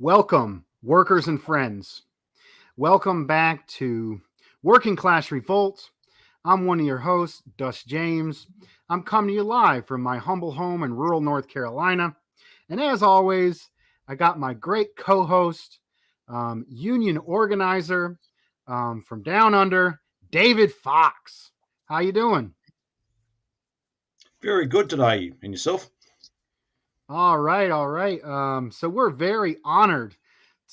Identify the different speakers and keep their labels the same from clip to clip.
Speaker 1: Welcome, workers and friends. Welcome back to Working Class Revolt. I'm one of your hosts, Dust James. I'm coming to you live from my humble home in rural North Carolina. And as always, I got my great co-host, union organizer from down under, David Fox. How you doing?
Speaker 2: Very good today. And yourself?
Speaker 1: All right, all right. So we're very honored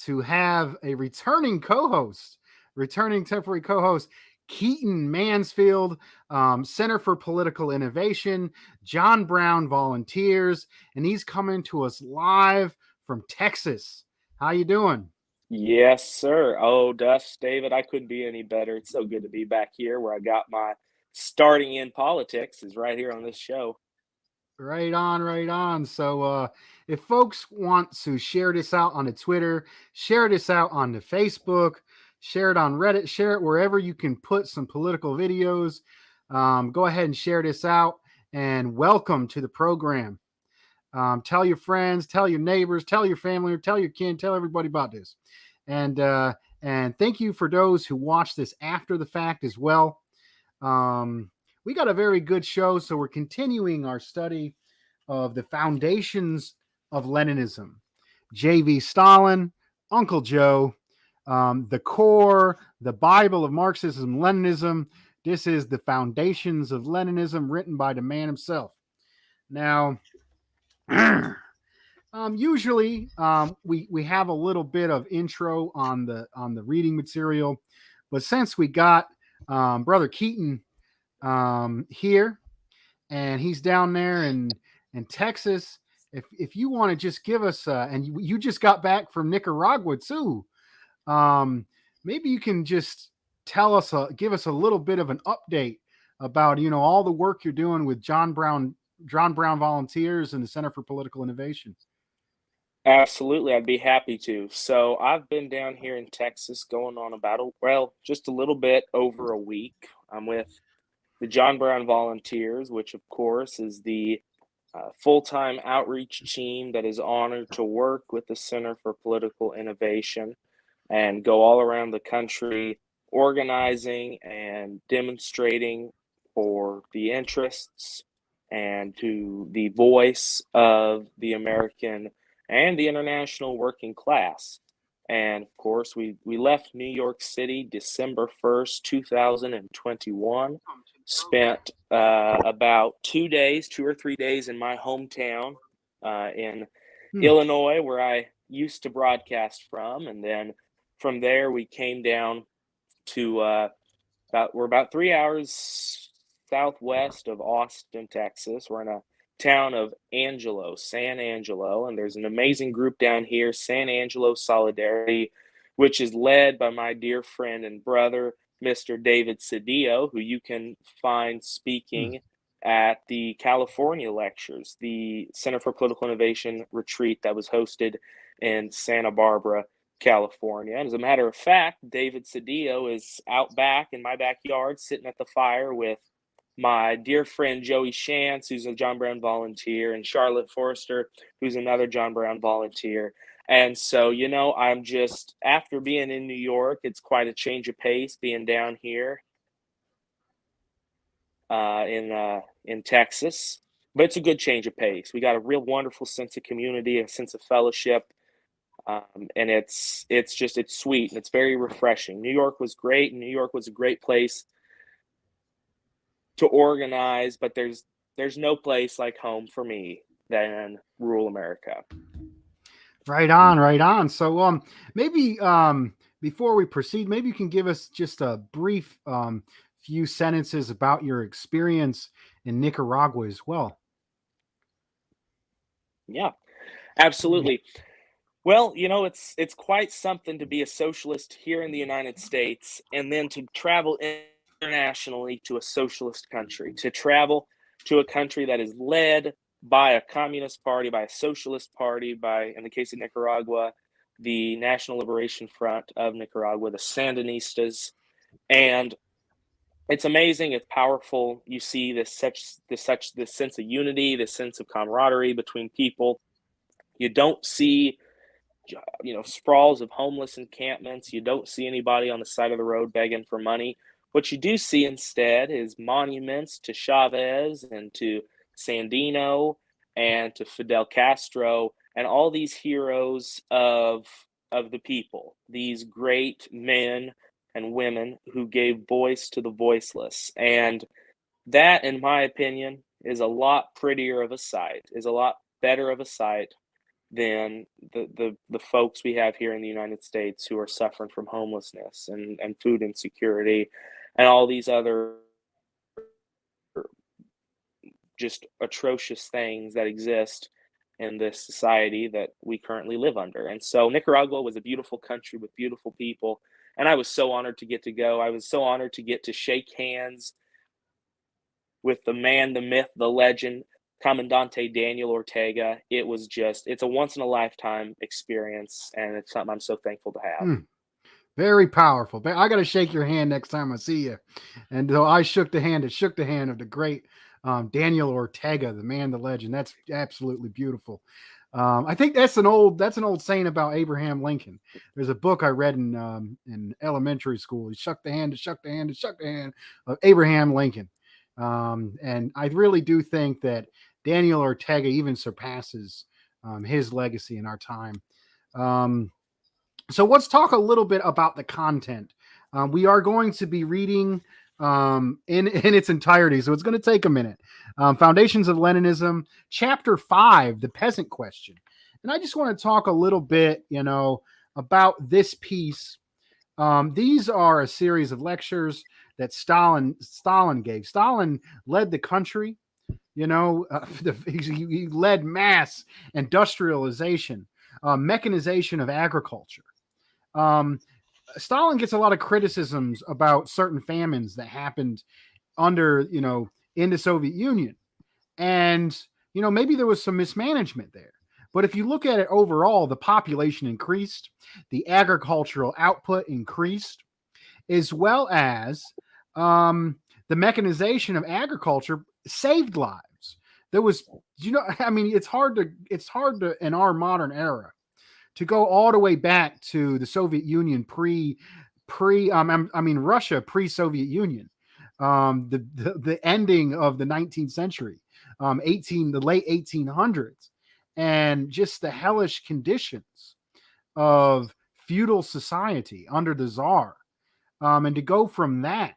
Speaker 1: to have a returning co-host, returning temporary co-host, Keaten Mansfield, Center for Political Innovation, John Brown Volunteers, and he's coming to us live from Texas. How you doing?
Speaker 3: Yes, sir. Oh, Dust, David, I couldn't be any better. It's so good to be back here where I got my starting in politics is right here on this show.
Speaker 1: Right on, right on. So, if folks want to share this out on the Twitter, share this out on the Facebook, share it on Reddit, share it wherever you can put some political videos. Go ahead and share this out. And welcome to the program. Tell your friends, tell your neighbors, tell your family, or tell your kin, tell everybody about this. And and thank you for those who watch this after the fact as well. Um, we got a very good show, so we're continuing our study of the foundations of Leninism. J.V. Stalin, Uncle Joe, the core, the Bible of Marxism, Leninism. This is the foundations of Leninism written by the man himself. Now, usually we have a little bit of intro on the reading material, but since we got Brother Keaten here, and he's down there in Texas. If you want to just give us, and you just got back from Nicaragua too, um, maybe you can just give us a little bit of an update about all the work you're doing with John Brown Volunteers and the Center for Political Innovation.
Speaker 3: Absolutely, I'd be happy to. So I've been down here in Texas going on about, just a little bit over a week. I'm with the John Brown Volunteers, which of course is the full-time outreach team that is honored to work with the Center for Political Innovation and go all around the country organizing and demonstrating for the interests and to the voice of the American and the international working class. And of course, we left New York City December 1st, 2021. Spent about 2 days, 2 or 3 days in my hometown in
Speaker 1: Hmm.
Speaker 3: Illinois, where I used to broadcast from. And then from there, we came down to we're about 3 hours southwest of Austin, Texas. We're in a town of San Angelo, and there's an amazing group down here, San Angelo Solidarity, which is led by my dear friend and brother, Mr. David Cedillo, who you can find
Speaker 1: Hmm.
Speaker 3: speaking at the California Lectures, the Center for Political Innovation retreat that was hosted in Santa Barbara, California. And as a matter of fact, David Cedillo is out back in my backyard sitting at the fire with my dear friend Joey Shantz, who's a John Brown volunteer, and Charlotte Forrester, who's another John Brown volunteer. And so, I'm just, after being in New York, it's quite a change of pace being down here in Texas. But it's a good change of pace. We got a real wonderful sense of community, a sense of fellowship. And it's sweet and it's very refreshing. New York was great, and New York was a great place to organize, but there's no place like home for me than rural America.
Speaker 1: Right on, right on. So, maybe before we proceed, maybe you can give us just a brief few sentences about your experience in Nicaragua as well.
Speaker 3: Yeah, absolutely. Well, it's quite something to be a socialist here in the United States and then to travel internationally to a socialist country, to travel to a country that is led by a communist party, by a socialist party, by, in the case of Nicaragua, the National Liberation Front of Nicaragua, the Sandinistas. And it's amazing, it's powerful. You see this sense of unity, this sense of camaraderie between people. You don't see sprawls of homeless encampments. You don't see anybody on the side of the road begging for money. What you do see instead is monuments to Chavez and to Sandino and to Fidel Castro and all these heroes of the people, these great men and women who gave voice to the voiceless. And that, in my opinion, is a lot prettier of a sight, is a lot better of a sight than the folks we have here in the United States who are suffering from homelessness and food insecurity and all these other just atrocious things that exist in this society that we currently live under. And so Nicaragua was a beautiful country with beautiful people. And I was so honored to get to go. I was so honored to get to shake hands with the man, the myth, the legend, Commandante Daniel Ortega. It's a once in a lifetime experience, and it's something I'm so thankful to have.
Speaker 1: Very powerful. I got to shake your hand next time I see you. And so I shook the hand of the great Daniel Ortega, the man, the legend. That's absolutely beautiful. I think that's an old saying about Abraham Lincoln. There's a book I read in elementary school. He shook the hand of Abraham Lincoln. And I really do think that Daniel Ortega even surpasses his legacy in our time. So let's talk a little bit about the content. We are going to be reading in its entirety, so it's going to take a minute. Foundations of Leninism, Chapter 5, The Peasant Question. And I just want to talk a little bit, about this piece. These are a series of lectures that Stalin gave. Stalin led the country, he led mass industrialization, mechanization of agriculture. Stalin gets a lot of criticisms about certain famines that happened under, in the Soviet Union. And, maybe there was some mismanagement there. But if you look at it overall, the population increased, the agricultural output increased, as well as the mechanization of agriculture saved lives. There was, it's hard to in our modern era to go all the way back to the Soviet Union Russia pre-Soviet Union, the ending of the 19th century, the late 1800s, and just the hellish conditions of feudal society under the Tsar, and to go from that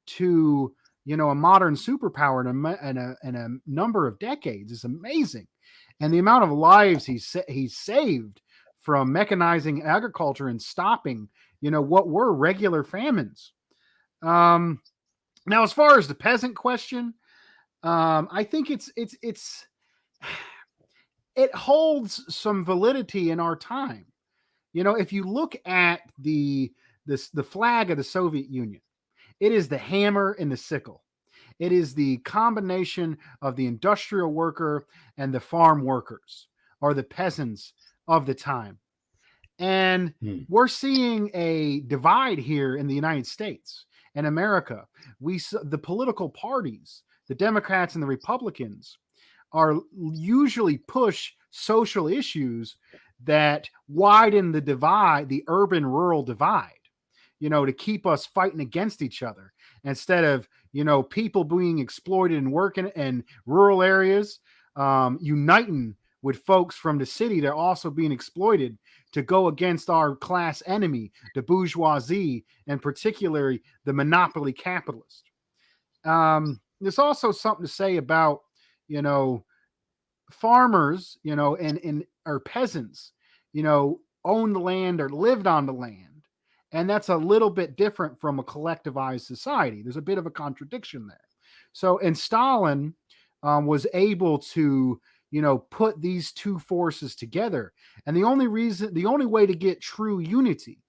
Speaker 1: to a modern superpower in a number of decades is amazing, and the amount of lives he's saved from mechanizing agriculture and stopping, what were regular famines. Now, as far as the peasant question, I think it holds some validity in our time. If you look at the flag of the Soviet Union, it is the hammer and the sickle. It is the combination of the industrial worker and the farm workers, or the peasants of the time. And we're seeing a divide here in the United States and America. The political parties, the Democrats and the Republicans, are usually push social issues that widen the divide, the urban-rural divide, to keep us fighting against each other instead of, people being exploited and working in rural areas, uniting with folks from the city that are also being exploited to go against our class enemy, the bourgeoisie, and particularly the monopoly capitalist. There's also something to say about, farmers, or peasants, owned the land or lived on the land. And that's a little bit different from a collectivized society. There's a bit of a contradiction there. So, and Stalin was able to, put these two forces together. And the only way to get true unity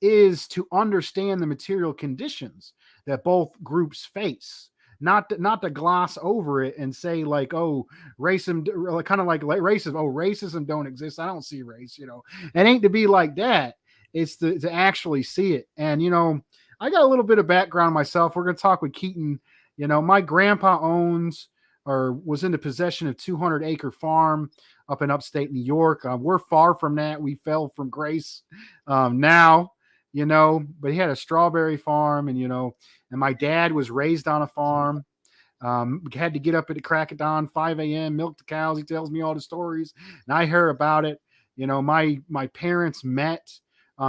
Speaker 1: is to understand the material conditions that both groups face. Not to gloss over it and say like, oh, racism, kind of like racism. Oh, racism don't exist. I don't see race. It ain't to be like that. It's to actually see it. And I got a little bit of background myself. We're gonna talk with Keaten. My grandpa owns or was in the possession of 200-acre farm up in upstate New York. We're far from that. We fell from grace now, but he had a strawberry farm, and my dad was raised on a farm. Had to get up at the crack of dawn, 5 a.m., milk the cows. He tells me all the stories, and I hear about it. My parents met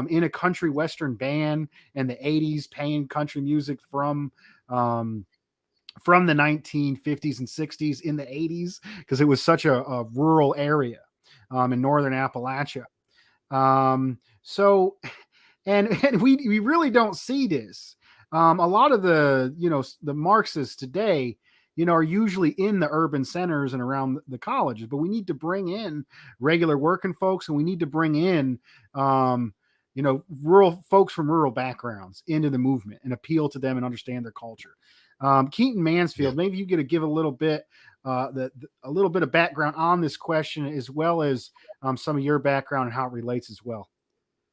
Speaker 1: in a country western band in the 80s, playing country music from the 1950s and 60s in the 80s, because it was such a rural area in northern Appalachia. So, and we really don't see this. A lot of the Marxists today, are usually in the urban centers and around the colleges, but we need to bring in regular working folks, and we need to bring in, rural folks from rural backgrounds into the movement and appeal to them and understand their culture. Keaten Mansfield, maybe you get to give a little bit, a little bit of background on this question, as well as some of your background and how it relates as well.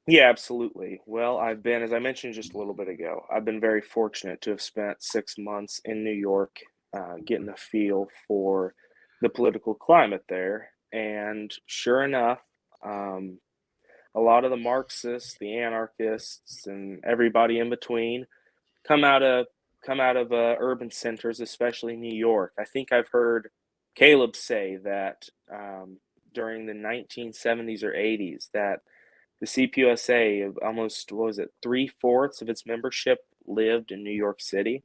Speaker 3: Yeah, absolutely. Well, I've been, as I mentioned just a little bit ago, I've been very fortunate to have spent 6 months in New York, getting a feel for the political climate there. And sure enough, um, a lot of the Marxists, the anarchists, and everybody in between come out of urban centers, especially New York. I think I've heard Caleb say that during the 1970s or 80s that the CPUSA, almost, what was it, three-fourths of its membership lived in New York City.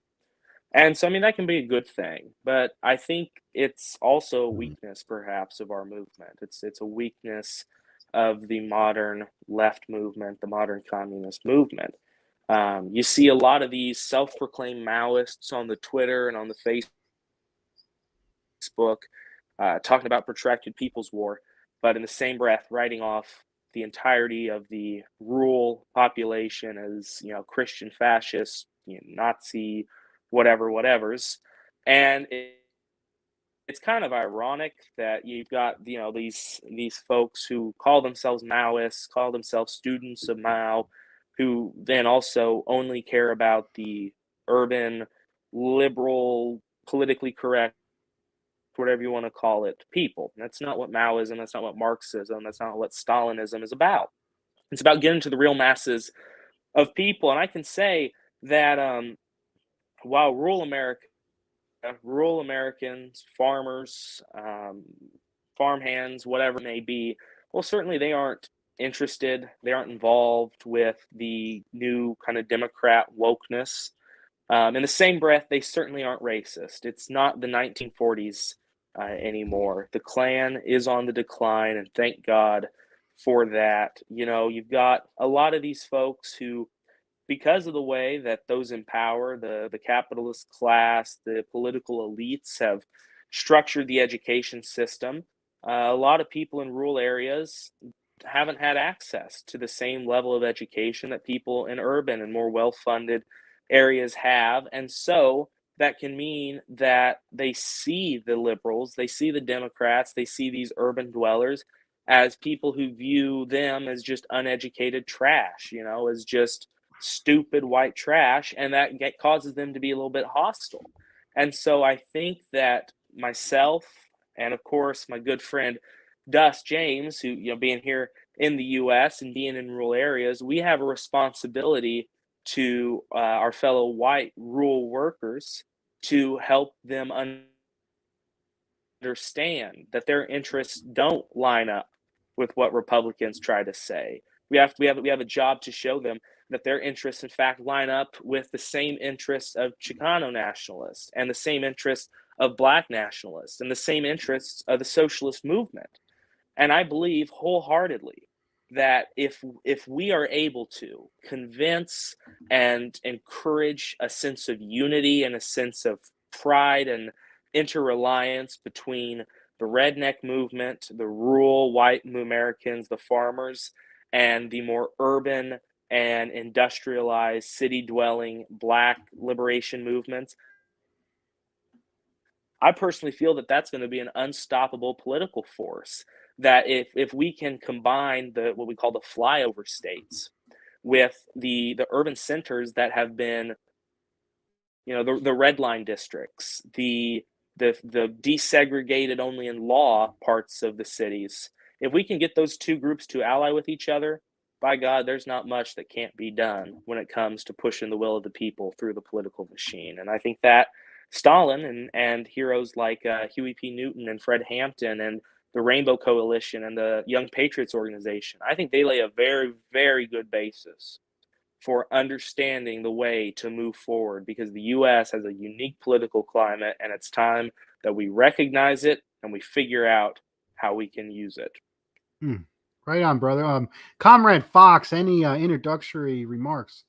Speaker 3: And so, I mean, that can be a good thing, but I think it's also a
Speaker 1: Mhm.
Speaker 3: weakness, perhaps, of our movement. It's a weakness of the modern left movement, the modern communist movement. You see a lot of these self-proclaimed Maoists on the Twitter and on the Facebook talking about protracted people's war, but in the same breath, writing off the entirety of the rural population as Christian fascists, Nazi, whatever, whatevers, and it's kind of ironic that you've got these folks who call themselves Maoists, call themselves students of Mao, who then also only care about the urban, liberal, politically correct, whatever you want to call it, people. That's not what Maoism, that's not what Marxism, that's not what Stalinism is about. It's about getting to the real masses of people. And I can say that while rural Americans, farmers, farm hands, whatever it may be, well, certainly they aren't interested, they aren't involved with the new kind of Democrat wokeness. In the same breath, they certainly aren't racist. It's not the 1940s anymore. The Klan is on the decline, and thank God for that. You've got a lot of these folks who, because of the way that those in power, the capitalist class, the political elites have structured the education system, a lot of people in rural areas haven't had access to the same level of education that people in urban and more well-funded areas have. And so that can mean that they see the liberals, they see the Democrats, they see these urban dwellers as people who view them as just uneducated trash, as just stupid white trash, and that causes them to be a little bit hostile. And so I think that myself, and of course my good friend Dust James, who being here in the U.S. and being in rural areas, we have a responsibility to our fellow white rural workers to help them understand that their interests don't line up with what Republicans try to say. We have a job to show them that their interests, in fact, line up with the same interests of Chicano nationalists and the same interests of Black nationalists and the same interests of the socialist movement. And I believe wholeheartedly that if we are able to convince and encourage a sense of unity and a sense of pride and interreliance between the redneck movement, the rural white Americans, the farmers, and the more urban and industrialized city dwelling Black liberation movements, I personally feel that that's going to be an unstoppable political force. That if we can combine the what we call the flyover states with the urban centers that have been, the red line districts, the the desegregated only in law parts of the cities. If we can get those two groups to ally with each other, by God, there's not much that can't be done when it comes to pushing the will of the people through the political machine. And I think that Stalin and heroes like Huey P. Newton and Fred Hampton and the Rainbow Coalition and the Young Patriots Organization, I think they lay a very, very good basis for understanding the way to move forward, because the US has a unique political climate, and it's time that we recognize it and we figure out how we can use it.
Speaker 1: Hmm. Right on, brother. Comrade Fox, any introductory remarks?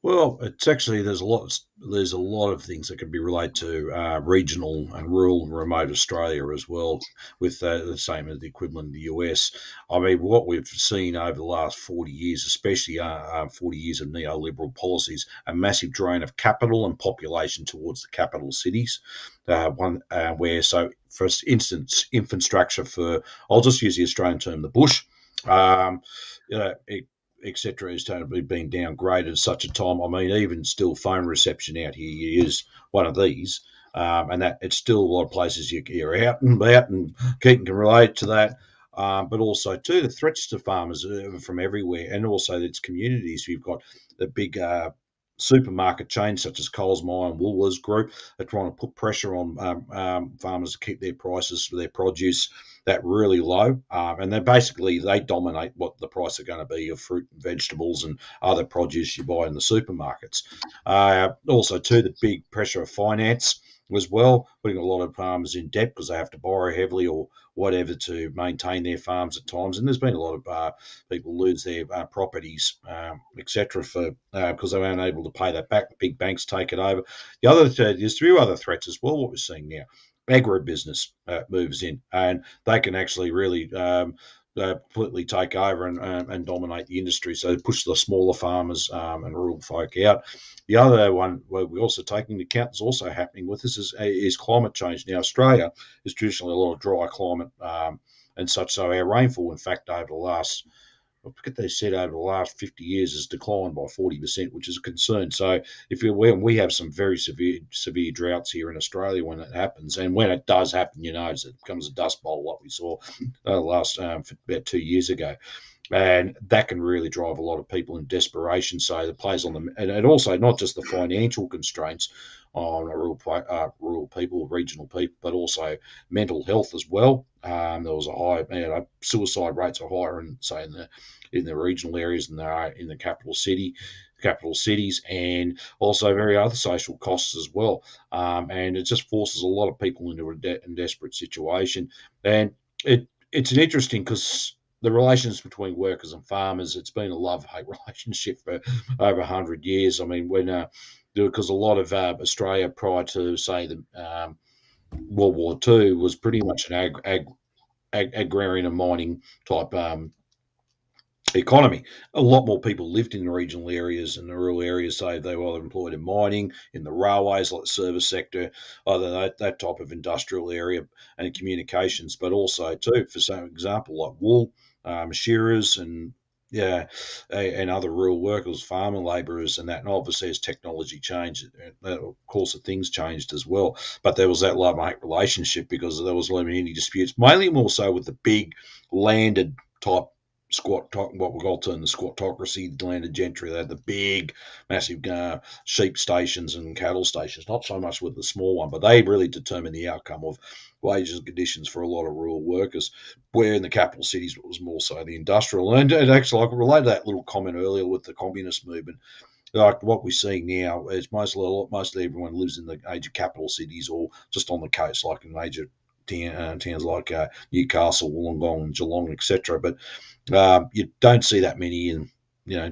Speaker 2: Well, it's actually there's a lot of things that can be related to regional and rural and remote Australia as well, with the same as the equivalent in the US. I mean, what we've seen over the last 40 years, especially 40 years of neoliberal policies, a massive drain of capital and population towards the capital cities. Where, so for instance, infrastructure for, I'll just use the Australian term, the bush. Um, you know, etc., is totally been downgraded at such a time. I mean, even still, phone reception out here is one of these, and that it's still a lot of places you're out and about, and Keaten can relate to that. But also too the threats to farmers from everywhere, and also its communities. We've got the big supermarket chains such as Coles, Myer, and Woolworths Group are trying to put pressure on farmers to keep their prices for their produce that really low, and then basically they dominate what the price are going to be of fruit and vegetables and other produce you buy in the supermarkets. Also, too, the big pressure of finance as well, putting a lot of farmers in debt because they have to borrow heavily or whatever to maintain their farms at times. And there's been a lot of people lose their properties, etc., for because they weren't able to pay that back. The big banks take it over. There's a few other threats as well. What we're seeing now, agribusiness moves in, and they can actually really completely take over and dominate the industry. So push the smaller farmers and rural folk out. The other one we're also taking into account is also happening with this is climate change. Now, Australia is traditionally a lot of dry climate and such. So our rainfall, in fact, over the last, I forget they said over the last 50 years has declined by 40%, which is a concern. So we have some very severe droughts here in Australia when it happens, and when it does happen, it becomes a dust bowl like we saw last about 2 years ago. And that can really drive a lot of people in desperation. So it plays on them, and also not just the financial constraints on rural people, regional people, but also mental health as well. There was a high, suicide rates are higher in the regional areas than they are in the capital cities, and also very other social costs as well. And it just forces a lot of people into a desperate situation. And it's an interesting because the relations between workers and farmers, it's been a love-hate relationship for over 100 years. I mean, because a lot of Australia prior to, say, the World War II was pretty much an agrarian and mining type economy. A lot more people lived in the regional areas and the rural areas, so they were either employed in mining, in the railways, like the service sector, either that type of industrial area, and communications, but also too, for some example, like wool, shearers, and and other rural workers, farmer labourers, and that. And obviously, as technology changed, of course, the things changed as well. But there was that love-hate relationship because there was any disputes, mainly more so with the big landed type what we call term the squattocracy, the landed gentry. They had the big, massive sheep stations and cattle stations, not so much with the small one, but they really determined the outcome of wages and conditions for a lot of rural workers, where in the capital cities it was more so the industrial. And actually, I could relate to that little comment earlier with the communist movement. Like what we're seeing now is mostly everyone lives in the major capital cities or just on the coast, like in major towns like Newcastle, Wollongong, Geelong, etc. But you don't see that many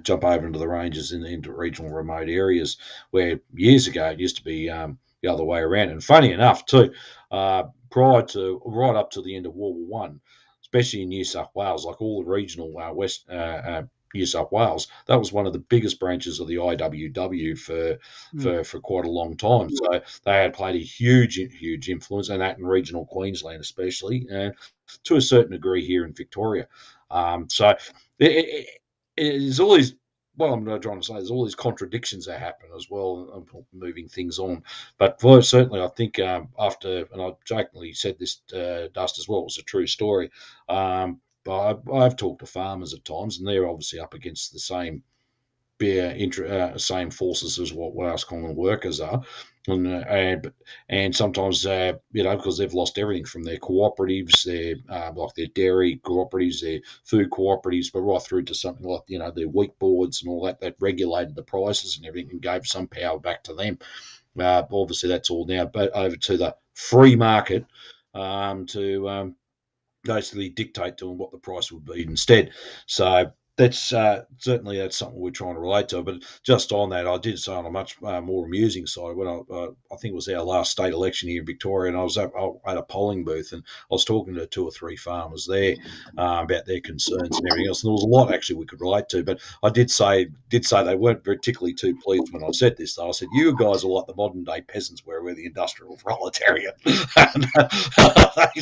Speaker 2: jump over into the ranges into regional remote areas where years ago it used to be the other way around. And funny enough, too, right up to the end of World War One, especially in New South Wales, like all the regional West New South Wales, that was one of the biggest branches of the IWW for quite a long time. So they had played a huge influence, and that in regional Queensland especially, and to a certain degree here in Victoria. So it's always what I'm trying to say is all these contradictions that happen as well, and moving things on. But well, certainly, I think after, and I jokingly said this, Dust, as well, it was a true story. But I've talked to farmers at times, and they're obviously up against the same same forces as what us common workers are, and sometimes because they've lost everything from their cooperatives, their like their dairy cooperatives, their food cooperatives, but right through to something like their wheat boards and all that regulated the prices and everything and gave some power back to them. Obviously, that's all now, but over to the free market to basically dictate to them what the price would be instead. So that's certainly that's something we're trying to relate to. But just on that, I did say on a much more amusing side when I think it was our last state election here in Victoria, and I was at a polling booth and I was talking to 2 or 3 farmers there about their concerns and everything else. And there was a lot actually we could relate to. But I did say they weren't particularly too pleased when I said this. Though I said, "You guys are like the modern day peasants, where we're the industrial proletariat." And,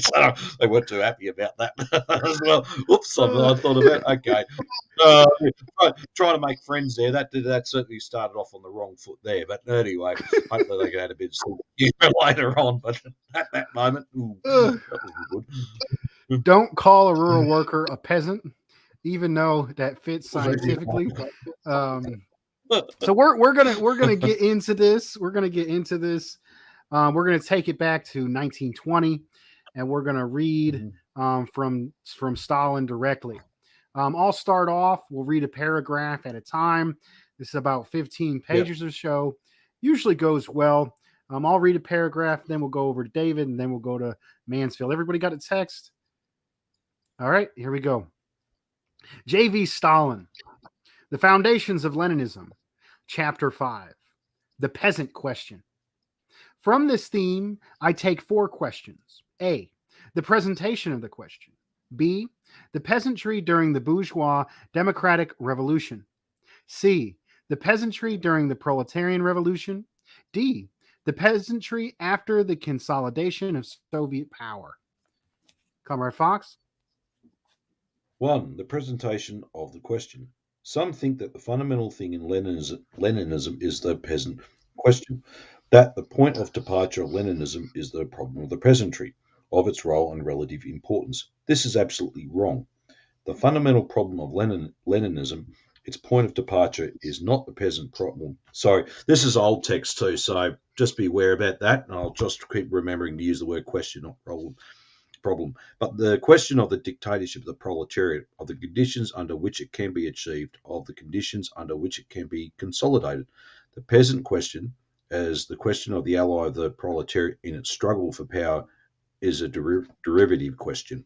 Speaker 2: so they weren't too happy about that as well. Oops, I thought about okay. Uh, trying to make friends there. That certainly started off on the wrong foot there. But anyway, hopefully they get a bit of humor later on. But at that moment, that was good.
Speaker 1: Don't call a rural worker a peasant, even though that fits scientifically. So we're gonna get into this. We're gonna take it back to 1920, and we're gonna read from Stalin directly. I'll start off. We'll read a paragraph at a time. This is about 15 pages or so. Usually goes well. I'll read a paragraph, then we'll go over to David, and then we'll go to Mansfield. Everybody got a text? All right, here we go. J.V. Stalin, The Foundations of Leninism, Chapter 5, The Peasant Question. From this theme, I take 4 questions. A, the presentation of the question. B, the peasantry during the bourgeois democratic revolution. C, the peasantry during the proletarian revolution. D, the peasantry after the consolidation of Soviet power. Comrade Fox?
Speaker 2: 1. The presentation of the question. Some think that the fundamental thing in Leninism is the peasant question, that the point of departure of Leninism is the problem of the peasantry, of its role and relative importance. This is absolutely wrong. The fundamental problem of Leninism, its point of departure, is not the peasant problem. Sorry, this is old text too, so just be aware about that, and I'll just keep remembering to use the word question, not problem. But the question of the dictatorship of the proletariat, of the conditions under which it can be achieved, of the conditions under which it can be consolidated. The peasant question, as the question of the ally of the proletariat in its struggle for power, is a derivative question.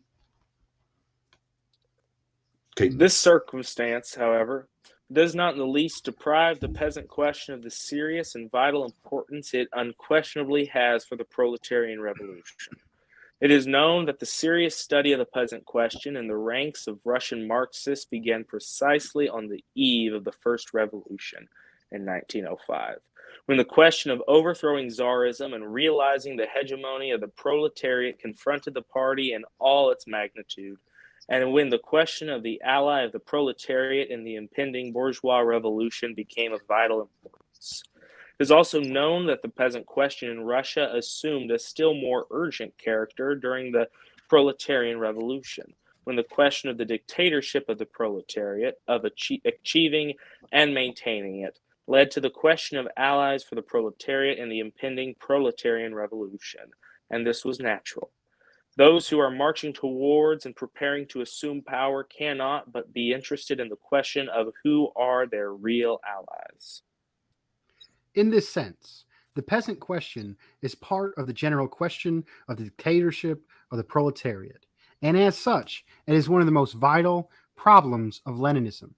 Speaker 2: Keaten.
Speaker 3: This circumstance, however, does not in the least deprive the peasant question of the serious and vital importance it unquestionably has for the proletarian revolution. It is known that the serious study of the peasant question in the ranks of Russian Marxists began precisely on the eve of the First Revolution in 1905, when the question of overthrowing Tsarism and realizing the hegemony of the proletariat confronted the party in all its magnitude, and when the question of the ally of the proletariat in the impending bourgeois revolution became of vital importance. It is also known that the peasant question in Russia assumed a still more urgent character during the proletarian revolution, when the question of the dictatorship of the proletariat, of achieving and maintaining it, led to the question of allies for the proletariat in the impending proletarian revolution, and this was natural. Those who are marching towards and preparing to assume power cannot but be interested in the question of who are their real allies.
Speaker 1: In this sense, the peasant question is part of the general question of the dictatorship of the proletariat, and as such, it is one of the most vital problems of Leninism.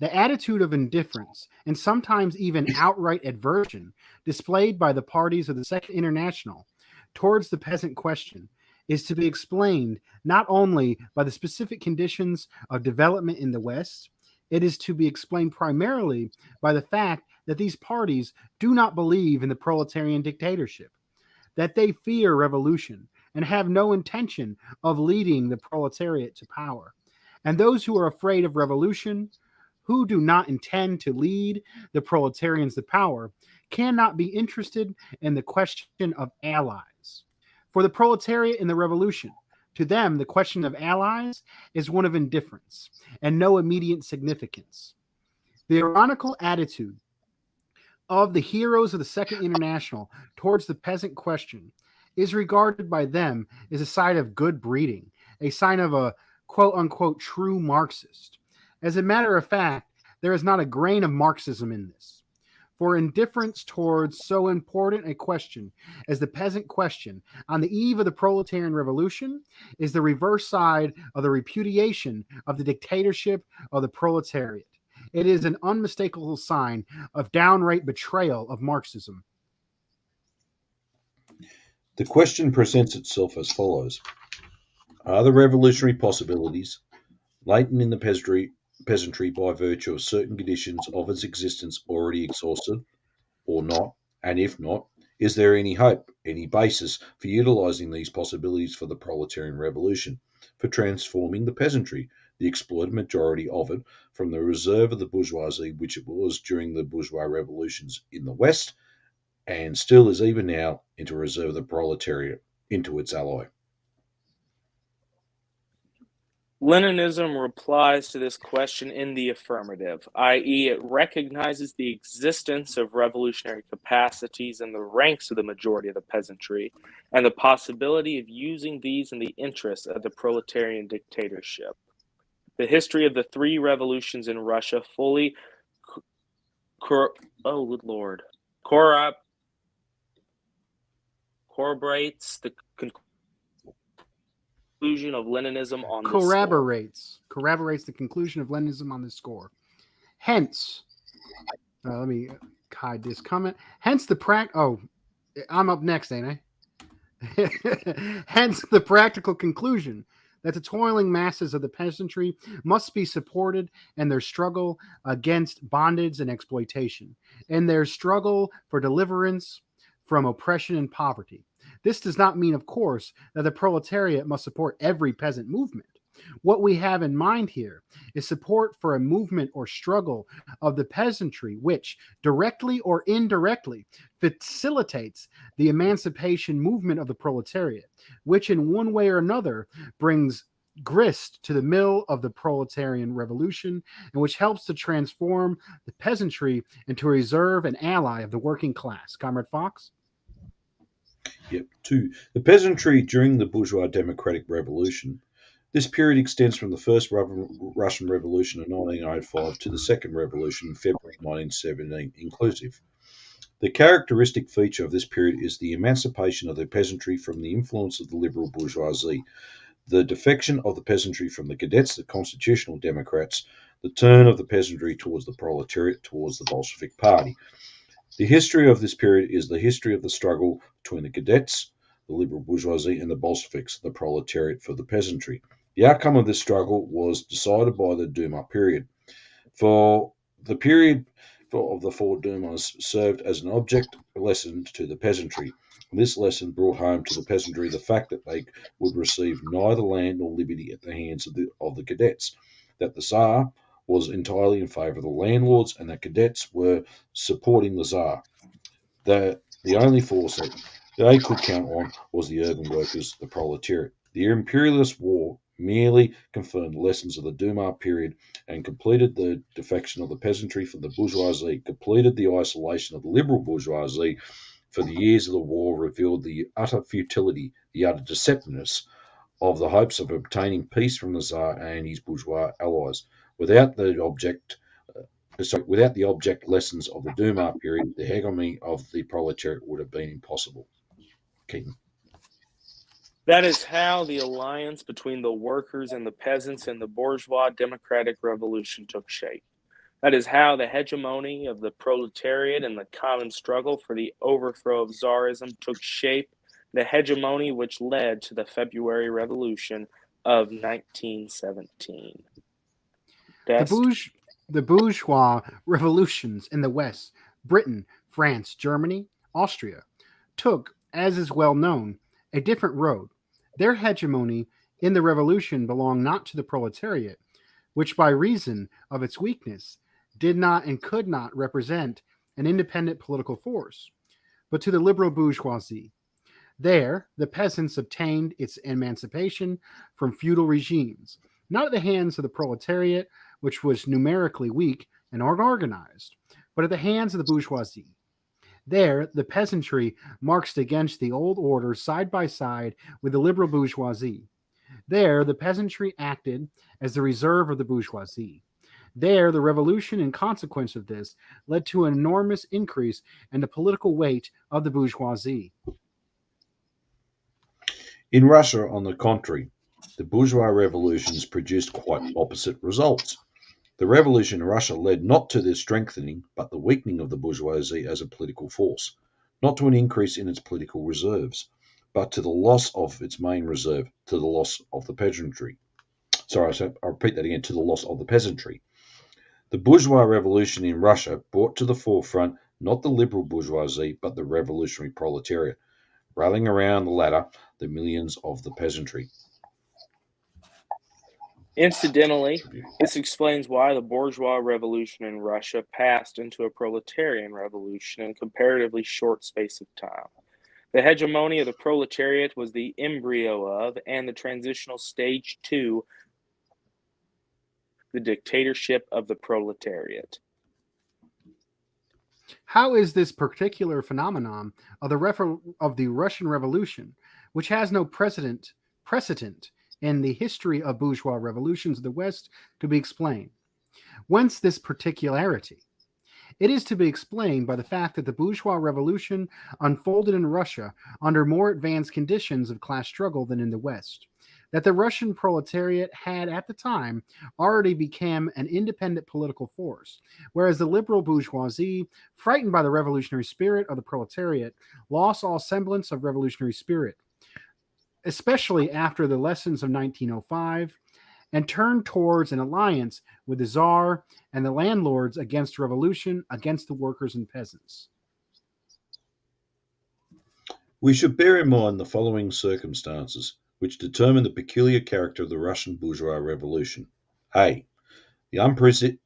Speaker 1: The attitude of indifference and sometimes even outright aversion displayed by the parties of the Second International towards the peasant question is to be explained not only by the specific conditions of development in the West, it is to be explained primarily by the fact that these parties do not believe in the proletarian dictatorship, that they fear revolution and have no intention of leading the proletariat to power. And those who are afraid of revolution, who do not intend to lead the proletarians to power cannot be interested in the question of allies. For the proletariat in the revolution, to them, the question of allies is one of indifference and no immediate significance. The ironical attitude of the heroes of the Second International towards the peasant question is regarded by them as a sign of good breeding, a sign of a quote unquote true Marxist. As a matter of fact, there is not a grain of Marxism in this. For indifference towards so important a question as the peasant question on the eve of the proletarian revolution is the reverse side of the repudiation of the dictatorship of the proletariat. It is an unmistakable sign of downright betrayal of Marxism.
Speaker 2: The question presents itself as follows. Are the revolutionary possibilities latent in the peasantry by virtue of certain conditions of its existence already exhausted, or not? And if not, is there any hope, any basis for utilising these possibilities for the proletarian revolution, for transforming the peasantry, the exploited majority of it, from the reserve of the bourgeoisie which it was during the bourgeois revolutions in the West, and still is even now, into a reserve of the proletariat, into its ally?
Speaker 3: Leninism replies to this question in the affirmative, i.e., it recognizes the existence of revolutionary capacities in the ranks of the majority of the peasantry and the possibility of using these in the interests of the proletarian dictatorship. The history of the three revolutions in Russia fully corroborates the conclusion of Leninism on this score.
Speaker 1: Corroborates the conclusion of Leninism on this score. Hence, let me hide this comment. Hence I'm up next, ain't I? Hence the practical conclusion that the toiling masses of the peasantry must be supported in their struggle against bondage and exploitation, in their struggle for deliverance from oppression and poverty. This does not mean, of course, that the proletariat must support every peasant movement. What we have in mind here is support for a movement or struggle of the peasantry which, directly or indirectly, facilitates the emancipation movement of the proletariat, which in one way or another brings grist to the mill of the proletarian revolution, and which helps to transform the peasantry into a reserve and ally of the working class. Comrade Fox?
Speaker 2: Yep. 2. The peasantry during the bourgeois democratic revolution. This period extends from the first Russian Revolution in 1905 to the second revolution in February 1917 inclusive. The characteristic feature of this period is the emancipation of the peasantry from the influence of the liberal bourgeoisie, the defection of the peasantry from the cadets, the constitutional democrats, the turn of the peasantry towards the proletariat, towards the Bolshevik Party. The history of this period is the history of the struggle between the cadets, the liberal bourgeoisie, and the Bolsheviks, the proletariat, for the peasantry. The outcome of this struggle was decided by the Duma period. For the period of the four Dumas served as an object lesson to the peasantry. And this lesson brought home to the peasantry the fact that they would receive neither land nor liberty at the hands of the cadets, that the Tsar was entirely in favour of the landlords, and that cadets were supporting the Tsar. The only force that they could count on was the urban workers, the proletariat. The imperialist war merely confirmed the lessons of the Duma period and completed the defection of the peasantry from the bourgeoisie, completed the isolation of the liberal bourgeoisie. For the years of the war revealed the utter futility, the utter deceptiveness of the hopes of obtaining peace from the Tsar and his bourgeois allies. Without the object lessons of the Duma period, the hegemony of the proletariat would have been impossible. Keaten.
Speaker 3: That is how the alliance between the workers and the peasants in the bourgeois democratic revolution took shape. That is how the hegemony of the proletariat and the common struggle for the overthrow of Tsarism took shape, the hegemony which led to the February Revolution of 1917.
Speaker 1: The bourgeois revolutions in the West, Britain, France, Germany, Austria, took, as is well known, a different road. Their hegemony in the revolution belonged not to the proletariat, which by reason of its weakness did not and could not represent an independent political force, but to the liberal bourgeoisie. There, the peasants obtained its emancipation from feudal regimes, not at the hands of the proletariat, which was numerically weak and unorganized, but at the hands of the bourgeoisie. There, the peasantry marched against the old order side by side with the liberal bourgeoisie. There, the peasantry acted as the reserve of the bourgeoisie. There, the revolution, in consequence of this, led to an enormous increase in the political weight of the bourgeoisie.
Speaker 2: In Russia, on the contrary, the bourgeois revolutions produced quite opposite results. The revolution in Russia led not to the strengthening, but the weakening of the bourgeoisie as a political force, not to an increase in its political reserves, but to the loss of its main reserve, to the loss of the peasantry. I'll repeat that again, to the loss of the peasantry. The bourgeois revolution in Russia brought to the forefront not the liberal bourgeoisie, but the revolutionary proletariat, rallying around the latter the millions of the peasantry.
Speaker 3: Incidentally, this explains why the bourgeois revolution in Russia passed into a proletarian revolution in a comparatively short space of time. The hegemony of the proletariat was the embryo of, and the transitional stage to, the dictatorship of the proletariat.
Speaker 1: How is this particular phenomenon of the Russian Revolution, which has no precedent in the history of bourgeois revolutions of the West, to be explained? Whence this particularity? It is to be explained by the fact that the bourgeois revolution unfolded in Russia under more advanced conditions of class struggle than in the West, that the Russian proletariat had at the time already become an independent political force, whereas the liberal bourgeoisie, frightened by the revolutionary spirit of the proletariat, lost all semblance of revolutionary spirit, especially after the lessons of 1905, and turned towards an alliance with the Tsar and the landlords against revolution, against the workers and peasants.
Speaker 2: We should bear in mind the following circumstances, which determine the peculiar character of the Russian bourgeois revolution. A. The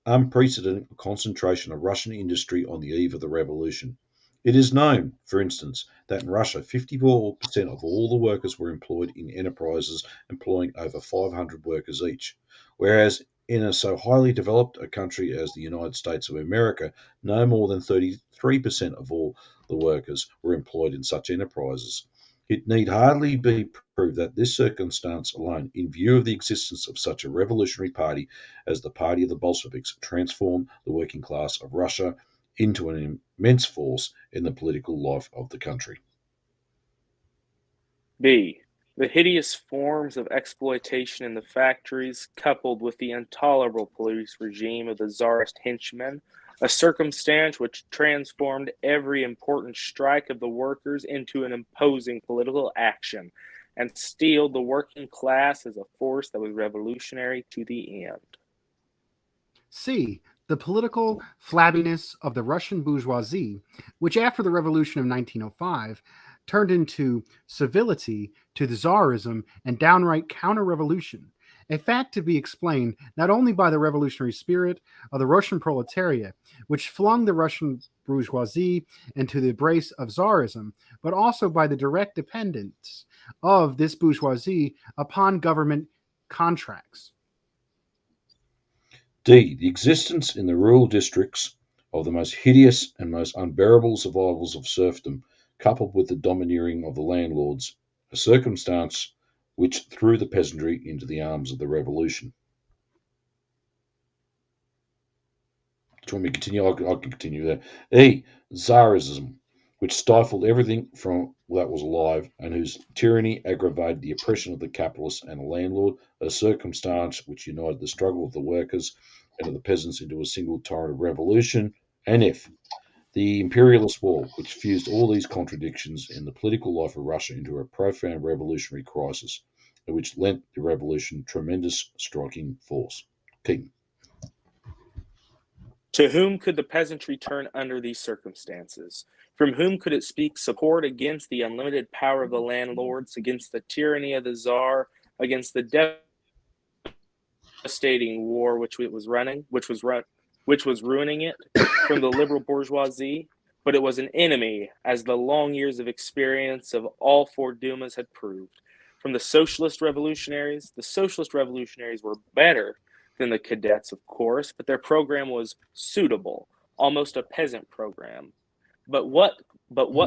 Speaker 2: unprecedented concentration of Russian industry on the eve of the revolution. It is known, for instance, that in Russia 54% of all the workers were employed in enterprises employing over 500 workers each, whereas in a so highly developed a country as the United States of America, no more than 33% of all the workers were employed in such enterprises. It need hardly be proved that this circumstance alone, in view of the existence of such a revolutionary party as the party of the Bolsheviks, transformed the working class of Russia into an immense force in the political life of the country.
Speaker 3: B. The hideous forms of exploitation in the factories, coupled with the intolerable police regime of the Tsarist henchmen, a circumstance which transformed every important strike of the workers into an imposing political action, and steeled the working class as a force that was revolutionary to the end.
Speaker 1: C. The political flabbiness of the Russian bourgeoisie, which after the revolution of 1905 turned into civility to the Tsarism and downright counter-revolution, a fact to be explained not only by the revolutionary spirit of the Russian proletariat, which flung the Russian bourgeoisie into the embrace of Tsarism, but also by the direct dependence of this bourgeoisie upon government contracts.
Speaker 2: D. The existence in the rural districts of the most hideous and most unbearable survivals of serfdom, coupled with the domineering of the landlords, a circumstance which threw the peasantry into the arms of the revolution. Do you want me to continue? I can continue there. E. Tsarism, which stifled everything from that was alive, and whose tyranny aggravated the oppression of the capitalist and the landlord, a circumstance which united the struggle of the workers and of the peasants into a single torrent of revolution. And F. The imperialist war, which fused all these contradictions in the political life of Russia into a profound revolutionary crisis, and which lent the revolution tremendous striking force. Keaten.
Speaker 3: To whom could the peasantry turn under these circumstances? From whom could it seek support against the unlimited power of the landlords, against the tyranny of the Tsar, against the devastating war which was ruining it from the liberal bourgeoisie, but it was an enemy, as the long years of experience of all four Dumas had proved. From the socialist revolutionaries were better than the cadets, of course, but their program was suitable, almost a peasant program. But what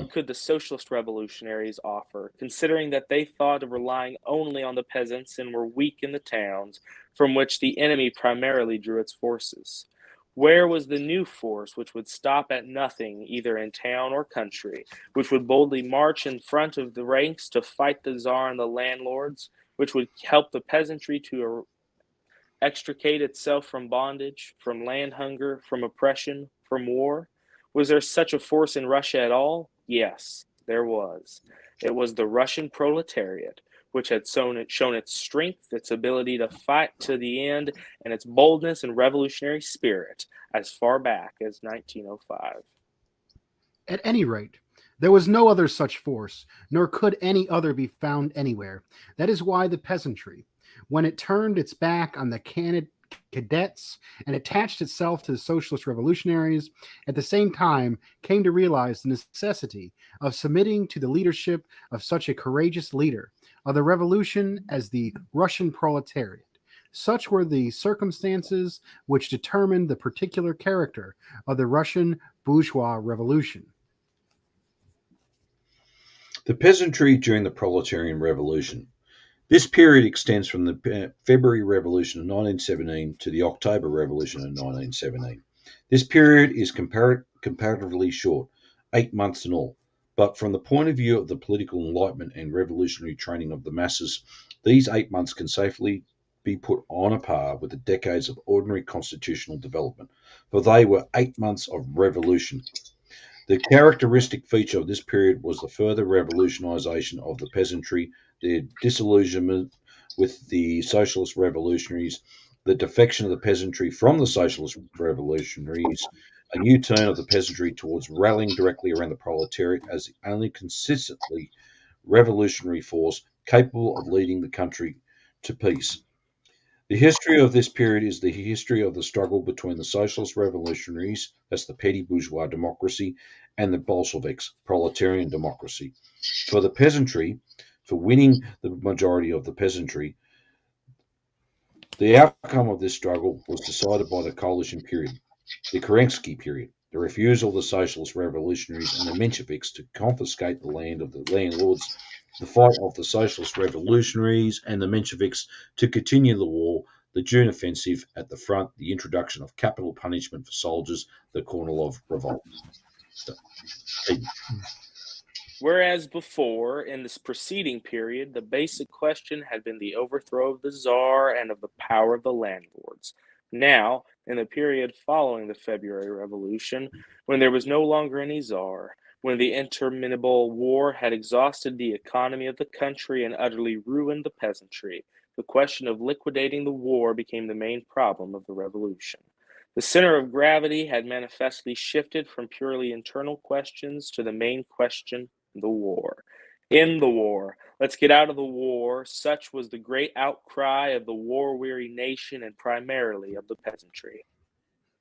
Speaker 3: could the socialist revolutionaries offer, considering that they thought of relying only on the peasants and were weak in the towns, from which the enemy primarily drew its forces? Where was the new force which would stop at nothing, either in town or country, which would boldly march in front of the ranks to fight the Tsar and the landlords, which would help the peasantry to extricate itself from bondage, from land hunger, from oppression, from war? Was there such a force in Russia at all? Yes, there was. It was the Russian proletariat, which had shown its strength, its ability to fight to the end, and its boldness and revolutionary spirit as far back as 1905.
Speaker 1: At any rate, there was no other such force, nor could any other be found anywhere. That is why the peasantry, when it turned its back on the cadets and attached itself to the socialist revolutionaries, at the same time came to realize the necessity of submitting to the leadership of such a courageous leader of the revolution as the Russian proletariat. Such were the circumstances which determined the particular character of the Russian bourgeois revolution.
Speaker 2: The peasantry during the proletarian revolution. This period extends from the February Revolution of 1917 to the October Revolution of 1917. This period is comparatively short, 8 months in all, but from the point of view of the political enlightenment and revolutionary training of the masses, these 8 months can safely be put on a par with the decades of ordinary constitutional development, for they were 8 months of revolution. The characteristic feature of this period was the further revolutionisation of the peasantry, their disillusionment with the socialist revolutionaries, the defection of the peasantry from the socialist revolutionaries, a new turn of the peasantry towards rallying directly around the proletariat as the only consistently revolutionary force capable of leading the country to peace. The history of this period is the history of the struggle between the socialist revolutionaries, that's the petty bourgeois democracy, and the Bolsheviks, proletarian democracy. For the peasantry, for winning the majority of the peasantry, the outcome of this struggle was decided by the coalition period, the Kerensky period, the refusal of the socialist revolutionaries and the Mensheviks to confiscate the land of the landlords, the fight of the socialist revolutionaries and the Mensheviks to continue the war, the June offensive at the front, the introduction of capital punishment for soldiers, the Kornilov Revolt.
Speaker 3: Whereas before, in this preceding period, the basic question had been the overthrow of the Tsar and of the power of the landlords. Now, in the period following the February Revolution, when there was no longer any Tsar, when the interminable war had exhausted the economy of the country and utterly ruined the peasantry, the question of liquidating the war became the main problem of the revolution. The center of gravity had manifestly shifted from purely internal questions to the main question, the war. In the war. Let's get out of the war. Such was the great outcry of the war-weary nation and primarily of the peasantry.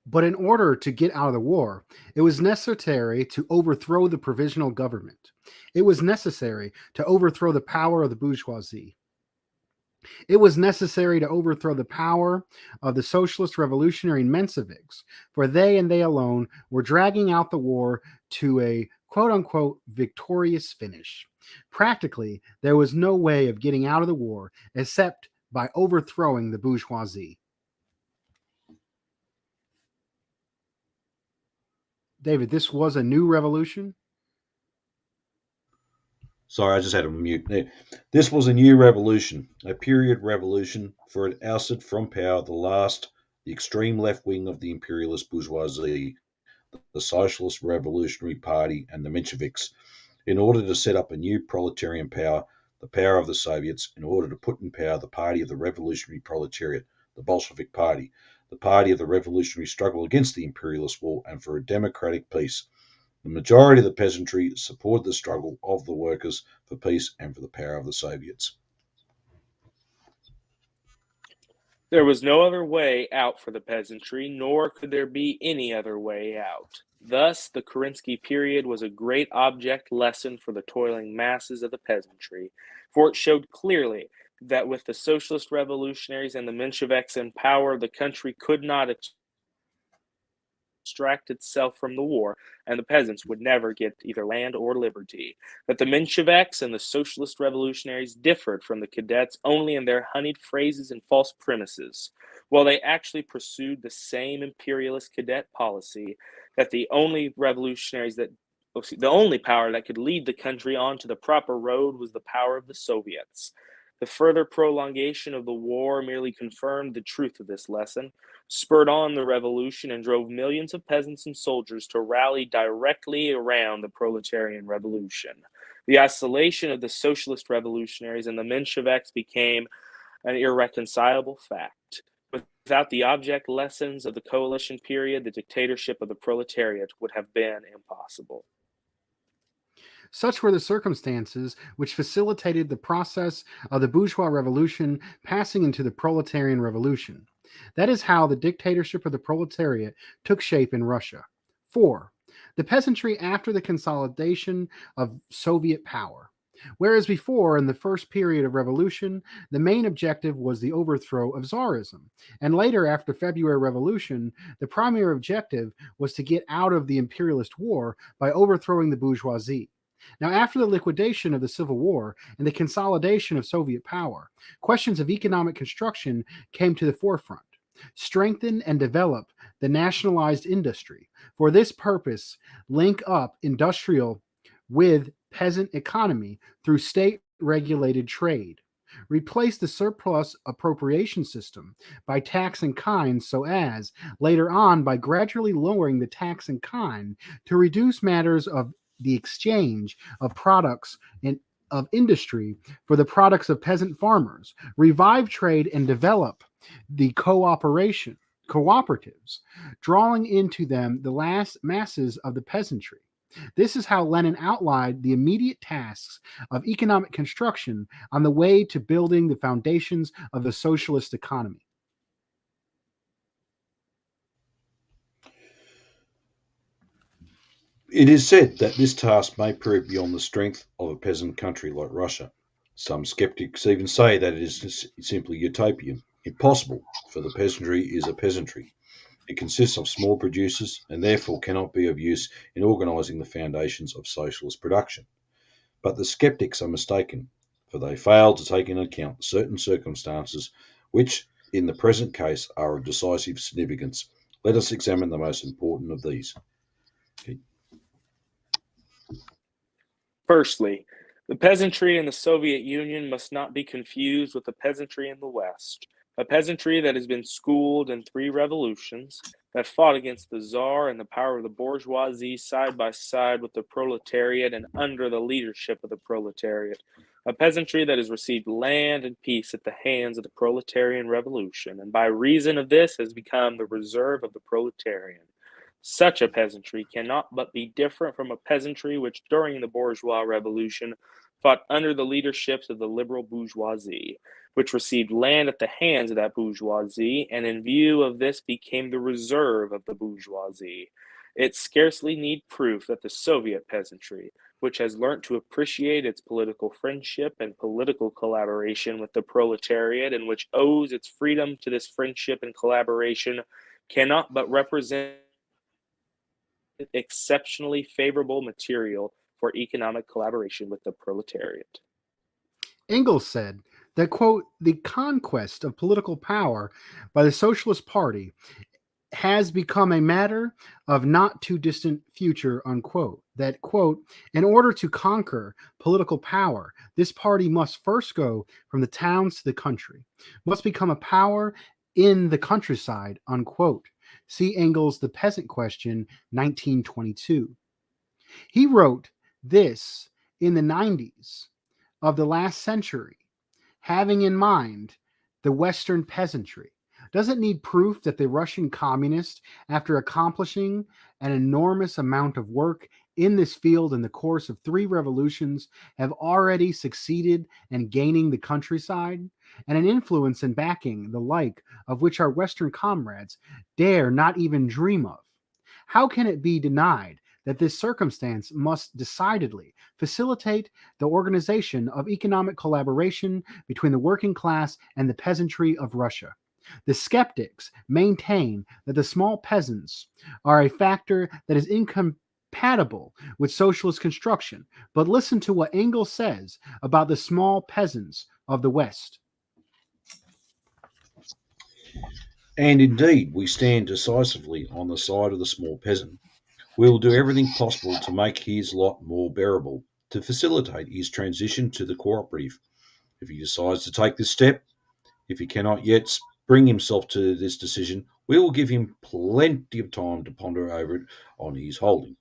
Speaker 1: But in order to get out of the war, it was necessary to overthrow the provisional government. It was necessary to overthrow the power of the bourgeoisie. It was necessary to overthrow the power of the socialist revolutionary Mensheviks, for they and they alone were dragging out the war to a quote unquote victorious finish. Practically, there was no way of getting out of the war except by overthrowing the bourgeoisie. David, this was a new revolution?
Speaker 2: Sorry, I just had to mute there. This was a new revolution, a period revolution, for it ousted from power the extreme left wing of the imperialist bourgeoisie, the Socialist Revolutionary Party, and the Mensheviks, in order to set up a new proletarian power, the power of the Soviets, in order to put in power the party of the revolutionary proletariat, the Bolshevik Party, the party of the revolutionary struggle against the imperialist war and for a democratic peace. The majority of the peasantry supported the struggle of the workers for peace and for the power of the Soviets.
Speaker 3: There was no other way out for the peasantry, nor could there be any other way out. Thus, the Kerensky period was a great object lesson for the toiling masses of the peasantry, for it showed clearly that with the socialist revolutionaries and the Mensheviks in power, the country could not extract itself from the war, and the peasants would never get either land or liberty. That the Mensheviks and the socialist revolutionaries differed from the cadets only in their honeyed phrases and false premises, while they actually pursued the same imperialist cadet policy. That the only power that could lead the country onto the proper road was the power of the Soviets. The further prolongation of the war merely confirmed the truth of this lesson, spurred on the revolution, and drove millions of peasants and soldiers to rally directly around the proletarian revolution. The isolation of the socialist revolutionaries and the Mensheviks became an irreconcilable fact. Without the object lessons of the coalition period, the dictatorship of the proletariat would have been impossible.
Speaker 1: Such were the circumstances which facilitated the process of the bourgeois revolution passing into the proletarian revolution. That is how the dictatorship of the proletariat took shape in Russia. 4. The peasantry after the consolidation of Soviet power. Whereas before, in the first period of revolution, the main objective was the overthrow of Tsarism, and later, after February Revolution, the primary objective was to get out of the imperialist war by overthrowing the bourgeoisie. Now, after the liquidation of the Civil War and the consolidation of Soviet power, questions of economic construction came to the forefront. Strengthen and develop the nationalized industry. For this purpose, link up industrial with peasant economy through state regulated trade. Replace the surplus appropriation system by tax in kind, so as, later on, by gradually lowering the tax in kind to reduce matters of the exchange of products of industry for the products of peasant farmers, revive trade and develop the cooperatives, drawing into them the last masses of the peasantry. This is how Lenin outlined the immediate tasks of economic construction on the way to building the foundations of the socialist economy.
Speaker 2: It is said that this task may prove beyond the strength of a peasant country like Russia. Some skeptics even say that it is simply utopian, impossible, for the peasantry is a peasantry. It consists of small producers and therefore cannot be of use in organising the foundations of socialist production. But the skeptics are mistaken, for they fail to take into account certain circumstances which, in the present case, are of decisive significance. Let us examine the most important of these. Okay.
Speaker 3: Firstly, the peasantry in the Soviet Union must not be confused with the peasantry in the West. A peasantry that has been schooled in 3 revolutions, that fought against the Tsar and the power of the bourgeoisie side by side with the proletariat and under the leadership of the proletariat. A peasantry that has received land and peace at the hands of the proletarian revolution, and by reason of this has become the reserve of the proletarian. Such a peasantry cannot but be different from a peasantry which, during the bourgeois revolution, fought under the leaderships of the liberal bourgeoisie, which received land at the hands of that bourgeoisie, and in view of this became the reserve of the bourgeoisie. It scarcely need proof that the Soviet peasantry, which has learnt to appreciate its political friendship and political collaboration with the proletariat, and which owes its freedom to this friendship and collaboration, cannot but represent exceptionally favorable material for economic collaboration with the proletariat.
Speaker 1: Engels said that, quote, the conquest of political power by the Socialist Party has become a matter of not too distant future, unquote. That, quote, in order to conquer political power, this party must first go from the towns to the country, must become a power in the countryside, unquote. See Engels' The Peasant Question, 1922. He wrote this in the 90s of the last century, having in mind the Western peasantry. Does it need proof that the Russian communists, after accomplishing an enormous amount of work in this field in the course of 3 revolutions have already succeeded in gaining the countryside, and an influence in backing the like of which our Western comrades dare not even dream of. How can it be denied that this circumstance must decidedly facilitate the organization of economic collaboration between the working class and the peasantry of Russia? The skeptics maintain that the small peasants are a factor that is incompatible with socialist construction. But listen to what Engels says about the small peasants of the West.
Speaker 2: And indeed, we stand decisively on the side of the small peasant. We will do everything possible to make his lot more bearable, to facilitate his transition to the cooperative. If he decides to take this step, if he cannot yet bring himself to this decision, we will give him plenty of time to ponder over it on his holding.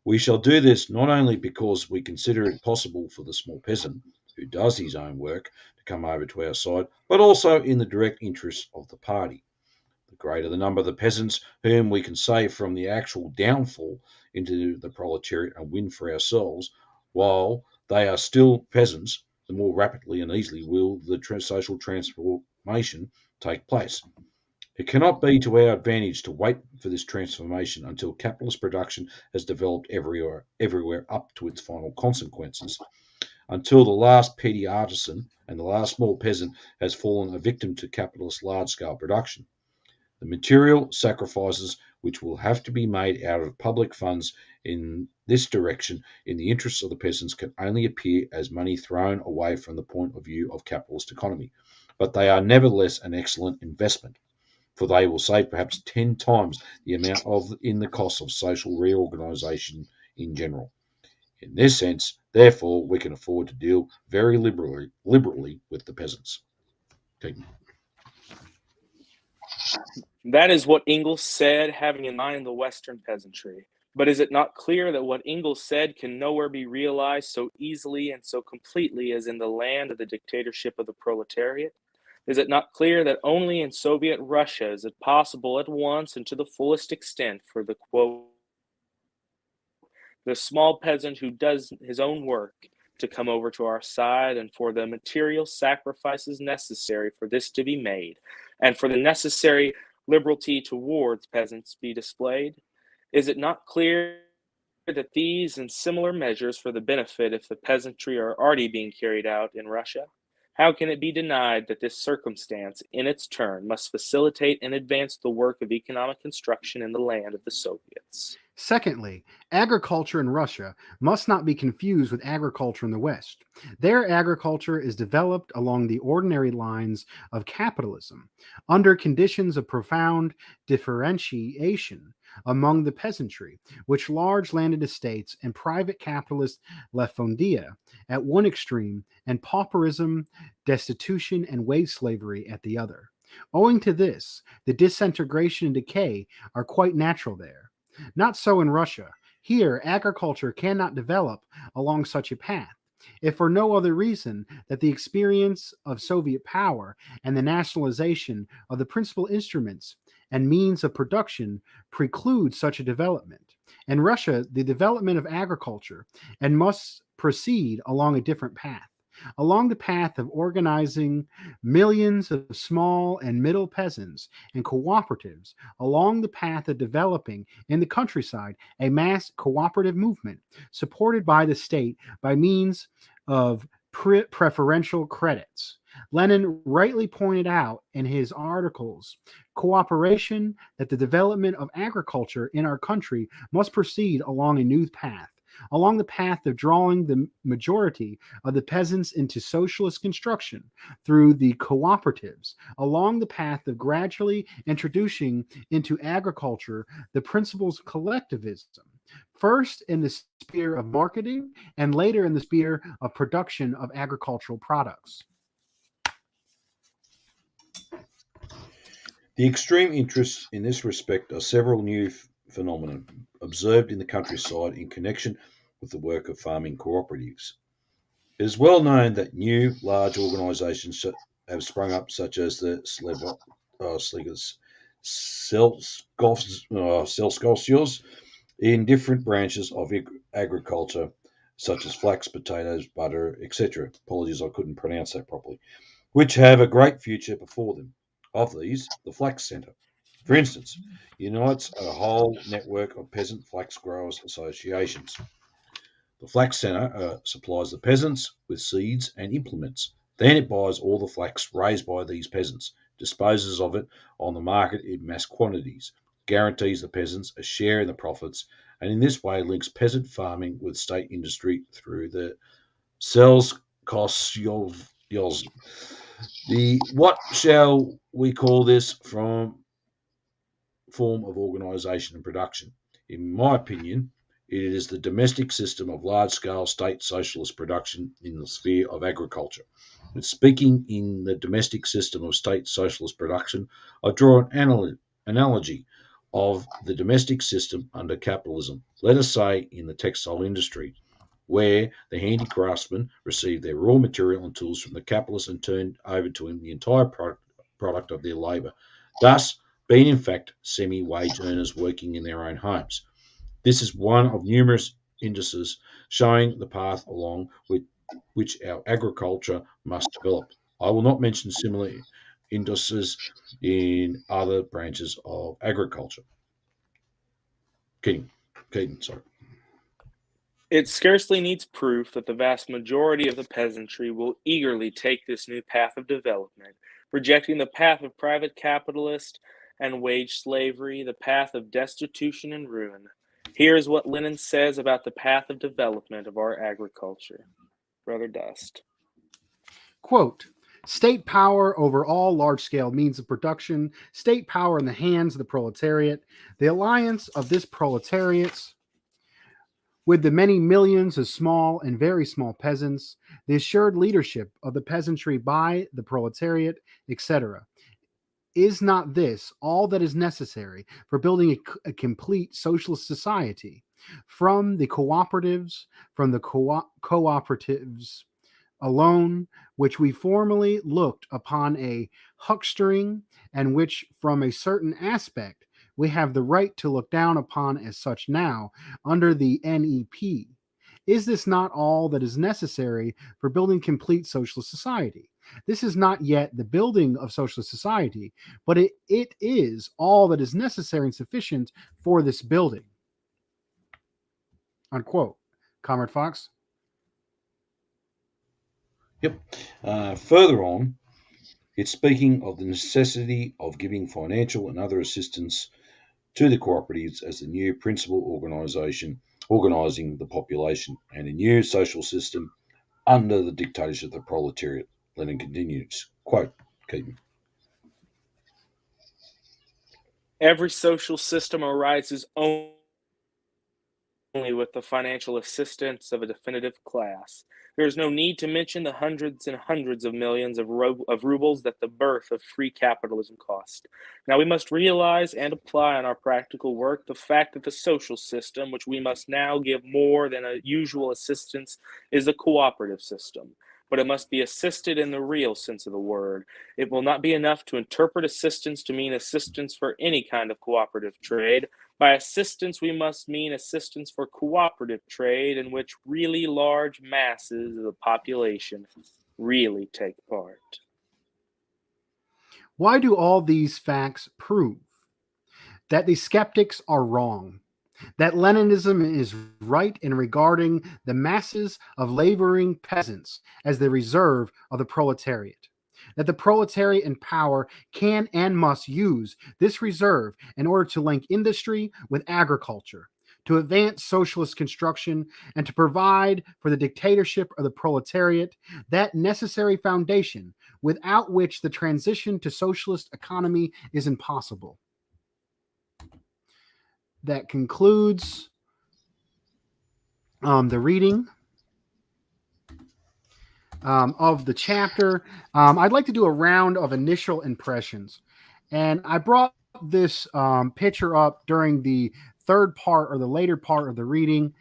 Speaker 2: We shall do this not only because we consider it possible for the small peasant, who does his own work, to come over to our side, but also in the direct interest of the party. The greater the number of the peasants whom we can save from the actual downfall into the proletariat and win for ourselves, while they are still peasants, the more rapidly and easily will the social transformation take place. It cannot be to our advantage to wait for this transformation until capitalist production has developed everywhere up to its final consequences, until the last petty artisan and the last small peasant has fallen a victim to capitalist large-scale production. The material sacrifices which will have to be made out of public funds in this direction in the interests of the peasants can only appear as money thrown away from the point of view of capitalist economy. But they are nevertheless an excellent investment, for they will save perhaps 10 times the amount in the cost of social reorganisation in general. In this sense, therefore, we can afford to deal very liberally with the peasants. Keaten.
Speaker 3: That is what Engels said, having in mind the Western peasantry. But is it not clear that what Engels said can nowhere be realized so easily and so completely as in the land of the dictatorship of the proletariat? Is it not clear that only in Soviet Russia is it possible at once and to the fullest extent for the quote, the small peasant who does his own work to come over to our side, and for the material sacrifices necessary for this to be made, and for the necessary liberality towards peasants be displayed? Is it not clear that these and similar measures for the benefit of the peasantry are already being carried out in Russia? How can it be denied that this circumstance, in its turn, must facilitate and advance the work of economic construction in the land of the Soviets?
Speaker 1: Secondly, agriculture in Russia must not be confused with agriculture in the West. Their agriculture is developed along the ordinary lines of capitalism, under conditions of profound differentiation among the peasantry, which large landed estates and private capitalist lafondia at one extreme, and pauperism, destitution, and wage slavery at the other. Owing to this, the disintegration and decay are quite natural there. Not so in Russia. Here, agriculture cannot develop along such a path, if for no other reason that the experience of Soviet power and the nationalization of the principal instruments and means of production preclude such a development. In Russia, the development of agriculture and must proceed along a different path, along the path of organizing millions of small and middle peasants and cooperatives, along the path of developing in the countryside a mass cooperative movement supported by the state by means of preferential credits. Lenin rightly pointed out in his articles cooperation that the development of agriculture in our country must proceed along a new path, along the path of drawing the majority of the peasants into socialist construction through the cooperatives, along the path of gradually introducing into agriculture the principles of collectivism, first in the sphere of marketing and later in the sphere of production of agricultural products.
Speaker 2: The extreme interests in this respect are several new phenomena observed in the countryside in connection with the work of farming cooperatives. It is well known that new large organisations have sprung up, such as the Selskosios, in different branches of agriculture, such as flax, potatoes, butter, etc. Apologies, I couldn't pronounce that properly, which have a great future before them. Of these, the Flax Centre, for instance, unites a whole network of peasant flax growers associations. The Flax Centre supplies the peasants with seeds and implements. Then it buys all the flax raised by these peasants, disposes of it on the market in mass quantities, guarantees the peasants a share in the profits, and in this way links peasant farming with state industry through the sales. The what shall we call this from form of organisation and production? In my opinion, it is the domestic system of large scale state socialist production in the sphere of agriculture. But speaking in the domestic system of state socialist production, I draw an analogy of the domestic system under capitalism, let us say in the textile industry, where the handicraftsmen receive their raw material and tools from the capitalist and turn over to him the entire product of their labour, thus being in fact semi-wage earners working in their own homes. This is one of numerous indices showing the path along which our agriculture must develop. I will not mention similar indices in other branches of agriculture. Keaten, sorry.
Speaker 3: It scarcely needs proof that the vast majority of the peasantry will eagerly take this new path of development, rejecting the path of private capitalist and wage slavery, the path of destitution and ruin. Here is what Lenin says about the path of development of our agriculture. Brother Dust.
Speaker 1: Quote, state power over all large-scale means of production, state power in the hands of the proletariat, the alliance of this proletariat with the many millions of small and very small peasants, the assured leadership of the peasantry by the proletariat, etc. Is not this all that is necessary for building a complete socialist society? From the cooperatives alone, which we formerly looked upon a huckstering, and which from a certain aspect we have the right to look down upon as such now, under the NEP. Is this not all that is necessary for building complete socialist society? This is not yet the building of socialist society, but it is all that is necessary and sufficient for this building. Unquote. Comrade Fox?
Speaker 2: Yep. Further on, it's speaking of the necessity of giving financial and other assistance to the cooperatives as the new principal organising the population and a new social system under the dictatorship of the proletariat. Lenin continues, quote, Keaten.
Speaker 3: Every social system arises only with the financial assistance of a definitive class. There is no need to mention the hundreds and hundreds of millions of rubles that the birth of free capitalism cost. Now we must realize and apply in our practical work the fact that the social system, which we must now give more than a usual assistance, is a cooperative system. But it must be assisted in the real sense of the word. It will not be enough to interpret assistance to mean assistance for any kind of cooperative trade. By assistance, we must mean assistance for cooperative trade in which really large masses of the population really take part.
Speaker 1: Why do all these facts prove that the skeptics are wrong? That Leninism is right in regarding the masses of laboring peasants as the reserve of the proletariat. That the proletariat in power can and must use this reserve in order to link industry with agriculture, to advance socialist construction, and to provide for the dictatorship of the proletariat that necessary foundation without which the transition to socialist economy is impossible. That concludes the reading of the chapter. I'd like to do a round of initial impressions. And I brought this picture up during the third part or the later part of the reading.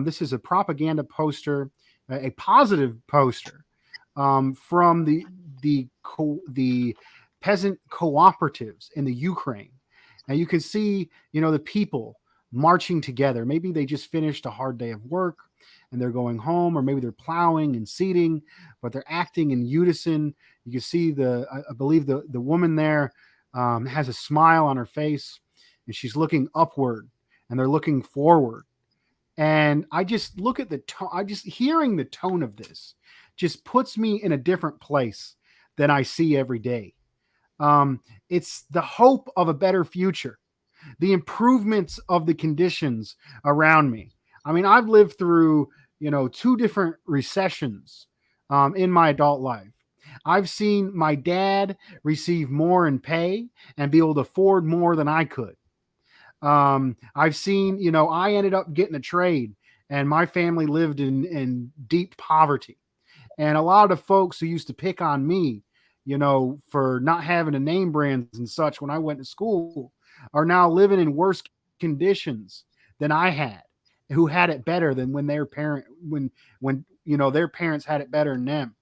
Speaker 1: This is a propaganda poster, a positive poster from the peasant cooperatives in the Ukraine. And you can see, the people marching together. Maybe they just finished a hard day of work and they're going home, or maybe they're plowing and seeding, but they're acting in unison. You can see I believe the woman there has a smile on her face, and she's looking upward, and they're looking forward. And I just look at the tone. I just hearing the tone of this just puts me in a different place than I see every day. Um, it's the hope of a better future, the improvements of the conditions around me. I mean, I've lived through, two different recessions in my adult life. I've seen my dad receive more in pay and be able to afford more than I could. I've seen, I ended up getting a trade, and my family lived in deep poverty. And a lot of the folks who used to pick on me, for not having a name brands and such when I went to school, are now living in worse conditions than I had, who had it better than when their parents had it better than them.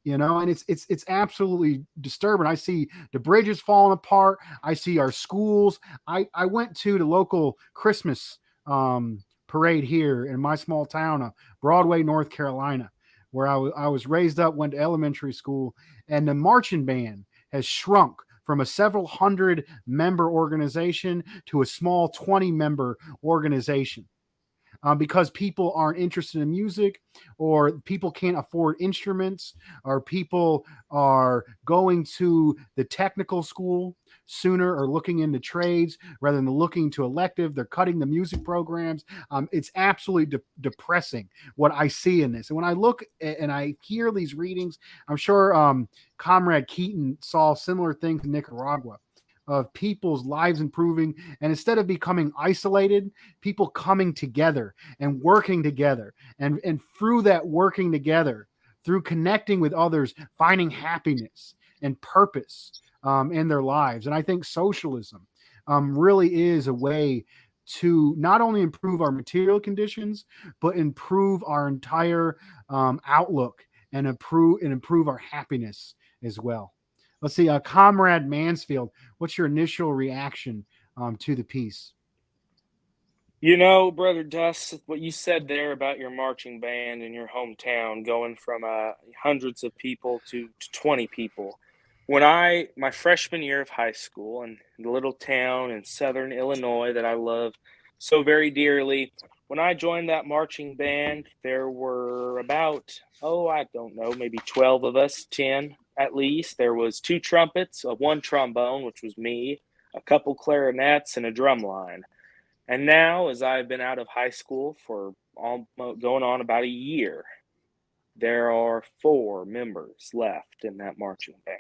Speaker 1: And it's absolutely disturbing. I see the bridges falling apart. I see our schools. I went to the local Christmas parade here in my small town of Broadway, North Carolina, where I was raised up, went to elementary school, and the marching band has shrunk from a several hundred member organization to a small 20 member organization. Because people aren't interested in music, or people can't afford instruments, or people are going to the technical school sooner, or looking into trades rather than looking to elective. They're cutting the music programs. It's absolutely depressing what I see in this. And when I look and I hear these readings, I'm sure Comrade Keaten saw similar things in Nicaragua, of people's lives improving, and instead of becoming isolated, people coming together and working together, and through that working together, through connecting with others, finding happiness and purpose in their lives. And I think socialism really is a way to not only improve our material conditions, but improve our entire outlook, and improve our happiness as well. Let's see, Comrade Mansfield, what's your initial reaction to the piece?
Speaker 3: Brother Dust, what you said there about your marching band in your hometown going from hundreds of people to 20 people. My freshman year of high school in the little town in southern Illinois that I love so very dearly, when I joined that marching band, there were about, I don't know, maybe 12 of us, 10 at least. There was 2 trumpets, one trombone, which was me, a couple clarinets, and a drum line. And now, as I've been out of high school for going on about a year, there are 4 members left in that marching band.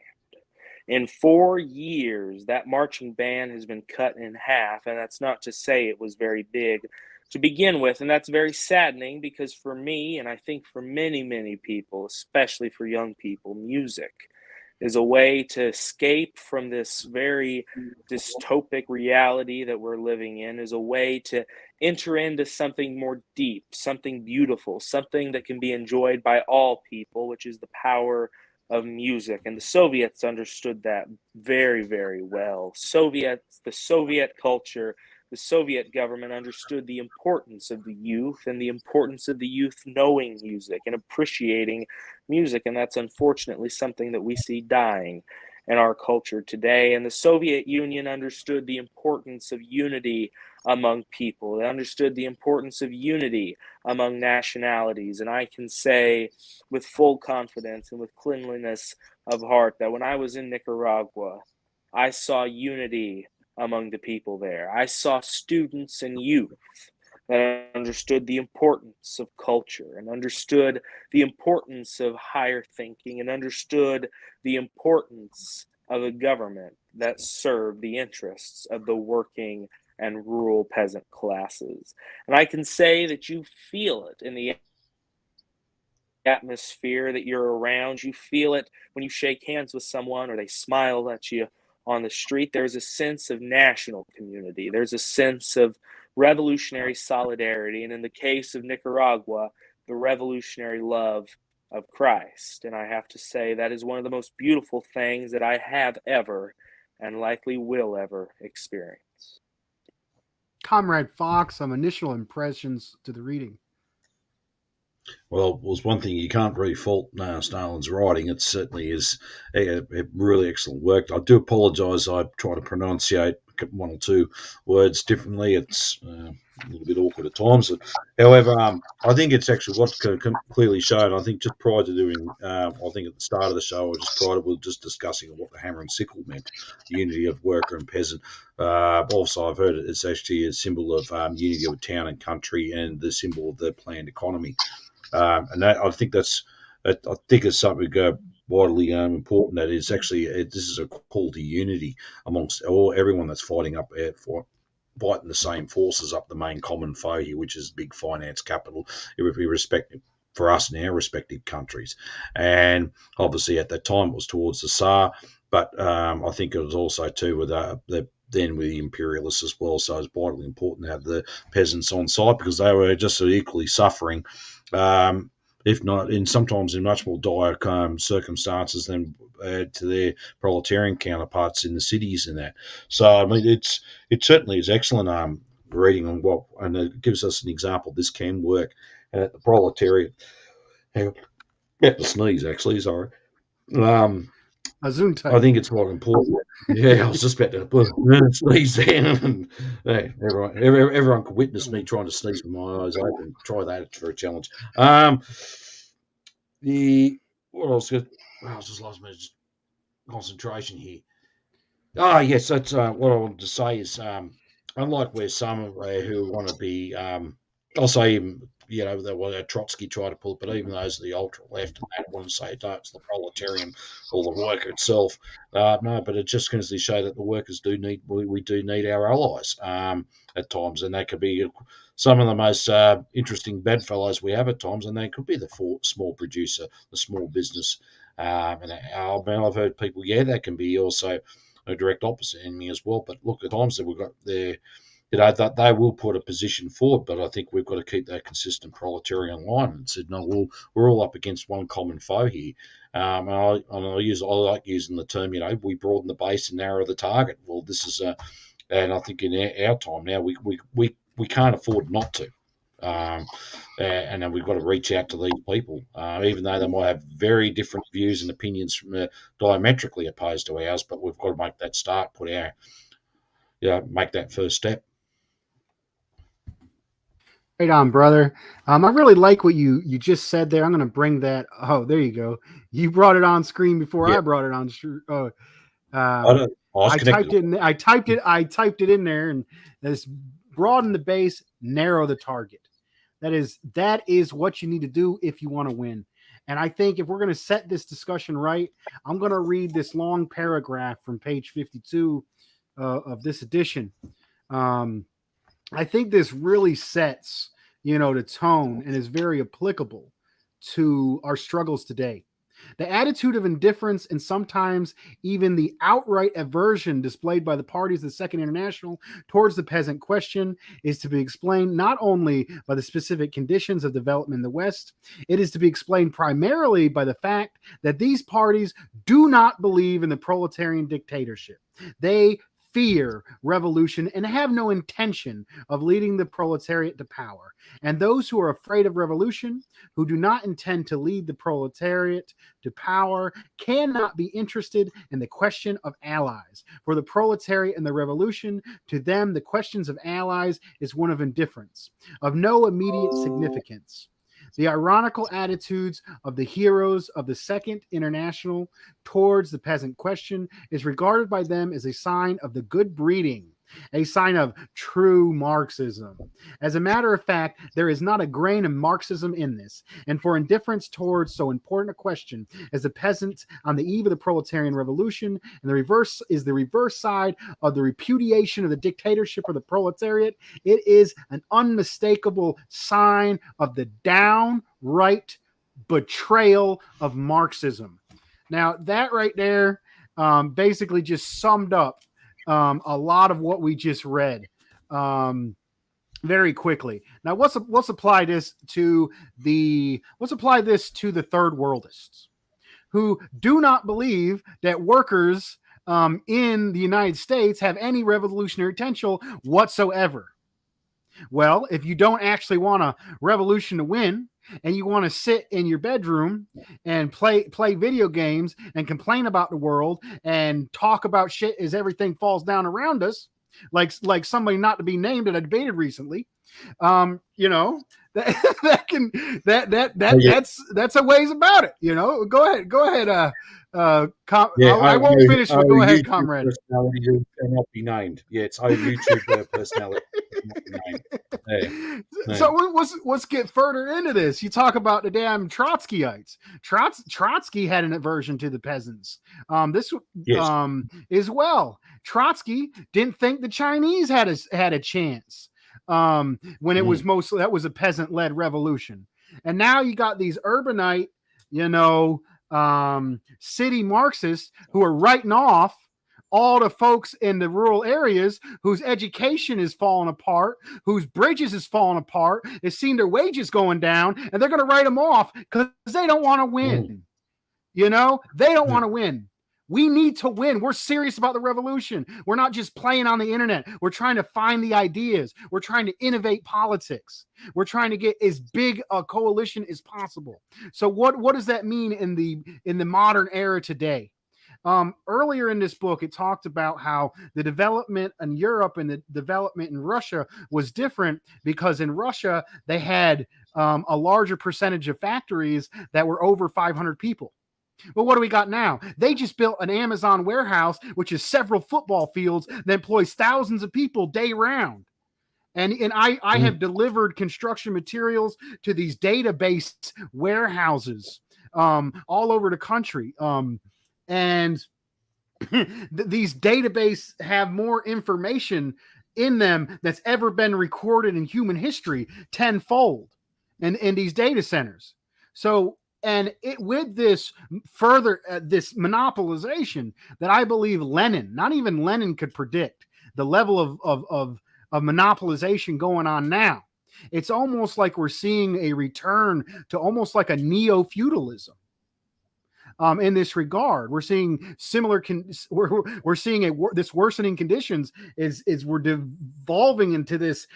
Speaker 3: In 4 years, that marching band has been cut in half, and that's not to say it was very big to begin with. And that's very saddening, because for me, and I think for many, many people, especially for young people, music is a way to escape from this very dystopic reality that we're living in, is a way to enter into something more deep, something beautiful, something that can be enjoyed by all people, which is the power of music. And the Soviets understood that very, very well. The Soviet culture, the Soviet government understood the importance of the youth, and the importance of the youth knowing music and appreciating music. And that's unfortunately something that we see dying in our culture today. And the Soviet Union understood the importance of unity among people. They understood the importance of unity among nationalities. And I can say with full confidence and with cleanliness of heart that when I was in Nicaragua, I saw unity among the people there. I saw students and youth that understood the importance of culture, and understood the importance of higher thinking, and understood the importance of a government that served the interests of the working and rural peasant classes. And I can say that you feel it in the atmosphere that you're around. You feel it when you shake hands with someone or they smile at you on the street. There's a sense of national community. There's a sense of revolutionary solidarity. And in the case of Nicaragua, the revolutionary love of Christ. And I have to say that is one of the most beautiful things that I have ever and likely will ever experience.
Speaker 1: Comrade Fox, some initial impressions to the reading.
Speaker 2: Well, it was one thing you can't really fault Stalin's writing. It certainly is a really excellent work. I do apologise. I try to pronunciate one or two words differently. It's a little bit awkward at times. However, I think it's actually what's clearly shown. I think just prior to doing, I think at the start of the show, or just prior to, we were just discussing what the hammer and sickle meant, the unity of worker and peasant. Also, I've heard it's actually a symbol of unity of town and country, and the symbol of the planned economy. And that, I think it's something widely important. That is actually this is a call to unity amongst everyone that's fighting the same forces up the main common foe here, which is big finance capital, irrespective for us in our respective countries. And obviously at that time it was towards the Tsar, but I think it was also too with then with the imperialists as well. So it's vitally important to have the peasants on side because they were just equally suffering, if not sometimes in much more dire circumstances than to their proletarian counterparts in the cities and that. So I mean, it certainly is excellent reading on and it gives us an example. This can work at the proletariat. Hang on, I have to sneeze actually. Sorry. I think it's quite important. Yeah, I was just about to sneeze there. Hey, everyone could witness me trying to sneeze with my eyes open. Try that for a challenge. What else? I was just lost my concentration here. Yes, that's what I wanted to say is unlike where some who want to be, I'll say, Trotsky tried to pull it, but even those of the ultra left and that want to say, no, it's the proletarian or the worker itself. No, but it just going to show that the workers we do need our allies at times, and they could be some of the most interesting bedfellows we have at times, and they could be the small producer, the small business. And I've heard people, that can be also a direct opposite enemy as well. But look, at times that we've got there, that they will put a position forward, but I think we've got to keep that consistent proletarian line and said, no, we're all up against one common foe here. And I like using the term, we broaden the base and narrow the target. Well, this is and I think in our time now, we can't afford not to. And then we've got to reach out to these people, even though they might have very different views and opinions from diametrically opposed to ours. But we've got to make that start, make that first step.
Speaker 1: Right on, brother. I really like what you just said there. I'm going to bring that. Oh, there you go. You brought it on screen before I brought it on. I typed it in there, and this broaden the base, narrow the target. That is what you need to do if you want to win. And I think if we're going to set this discussion right, I'm going to read this long paragraph from page 52 of this edition. I think this really sets, the tone and is very applicable to our struggles today. The attitude of indifference and sometimes even the outright aversion displayed by the parties of the Second International towards the peasant question is to be explained not only by the specific conditions of development in the West, it is to be explained primarily by the fact that these parties do not believe in the proletarian dictatorship. They fear revolution and have no intention of leading the proletariat to power. And those who are afraid of revolution, who do not intend to lead the proletariat to power, cannot be interested in the question of allies. For the proletariat and the revolution, to them, the questions of allies is one of indifference, of no immediate significance. The ironical attitudes of the heroes of the Second International towards the peasant question is regarded by them as a sign of the good breeding, a sign of true Marxism. As a matter of fact, there is not a grain of Marxism in this, and for indifference towards so important a question as the peasants on the eve of the proletarian revolution, and the reverse is the reverse side of the repudiation of the dictatorship of the proletariat, it is an unmistakable sign of the downright betrayal of Marxism. Now, that right there basically just summed up a lot of what we just read very quickly. Now, let's apply this to the third worldists who do not believe that workers in the United States have any revolutionary potential whatsoever. Well, if you don't actually want a revolution to win, and you want to sit in your bedroom and play video games and complain about the world and talk about shit as everything falls down around us, like somebody not to be named that I debated recently, you know, that's a ways about it. You know, go ahead. I won't finish, but go ahead,
Speaker 2: YouTube
Speaker 1: comrade.
Speaker 2: personality who cannot be named. Yeah, it's YouTube personality cannot be named. Yeah.
Speaker 1: So let's get further into this. You talk about the damn Trotskyites. Trotsky had an aversion to the peasants.
Speaker 2: Yes.
Speaker 1: As well. Trotsky didn't think the Chinese had a chance. When it was mostly, that was a peasant-led revolution. And now you got these urbanite, city Marxists who are writing off all the folks in the rural areas whose education is falling apart, whose bridges is falling apart, has seen their wages going down, and they're going to write them off because they don't want to win. They don't want to win. We need to win. We're serious about the revolution. We're not just playing on the internet. We're trying to find the ideas. We're trying to innovate politics. We're trying to get as big a coalition as possible. So what does that mean in the modern era today? Earlier in this book, it talked about how the development in Europe and the development in Russia was different because in Russia, they had a larger percentage of factories that were over 500 people. Well, what do we got now? They just built an Amazon warehouse, which is several football fields that employs thousands of people day round. And I have delivered construction materials to these database warehouses all over the country. And these databases have more information in them that's ever been recorded in human history tenfold in these data centers. So, and with this further, this monopolization that I believe not even Lenin could predict the level of monopolization going on now. It's almost like we're seeing a return to almost like a neo-feudalism. In this regard, we're seeing similar. We're seeing this worsening conditions is we're devolving into this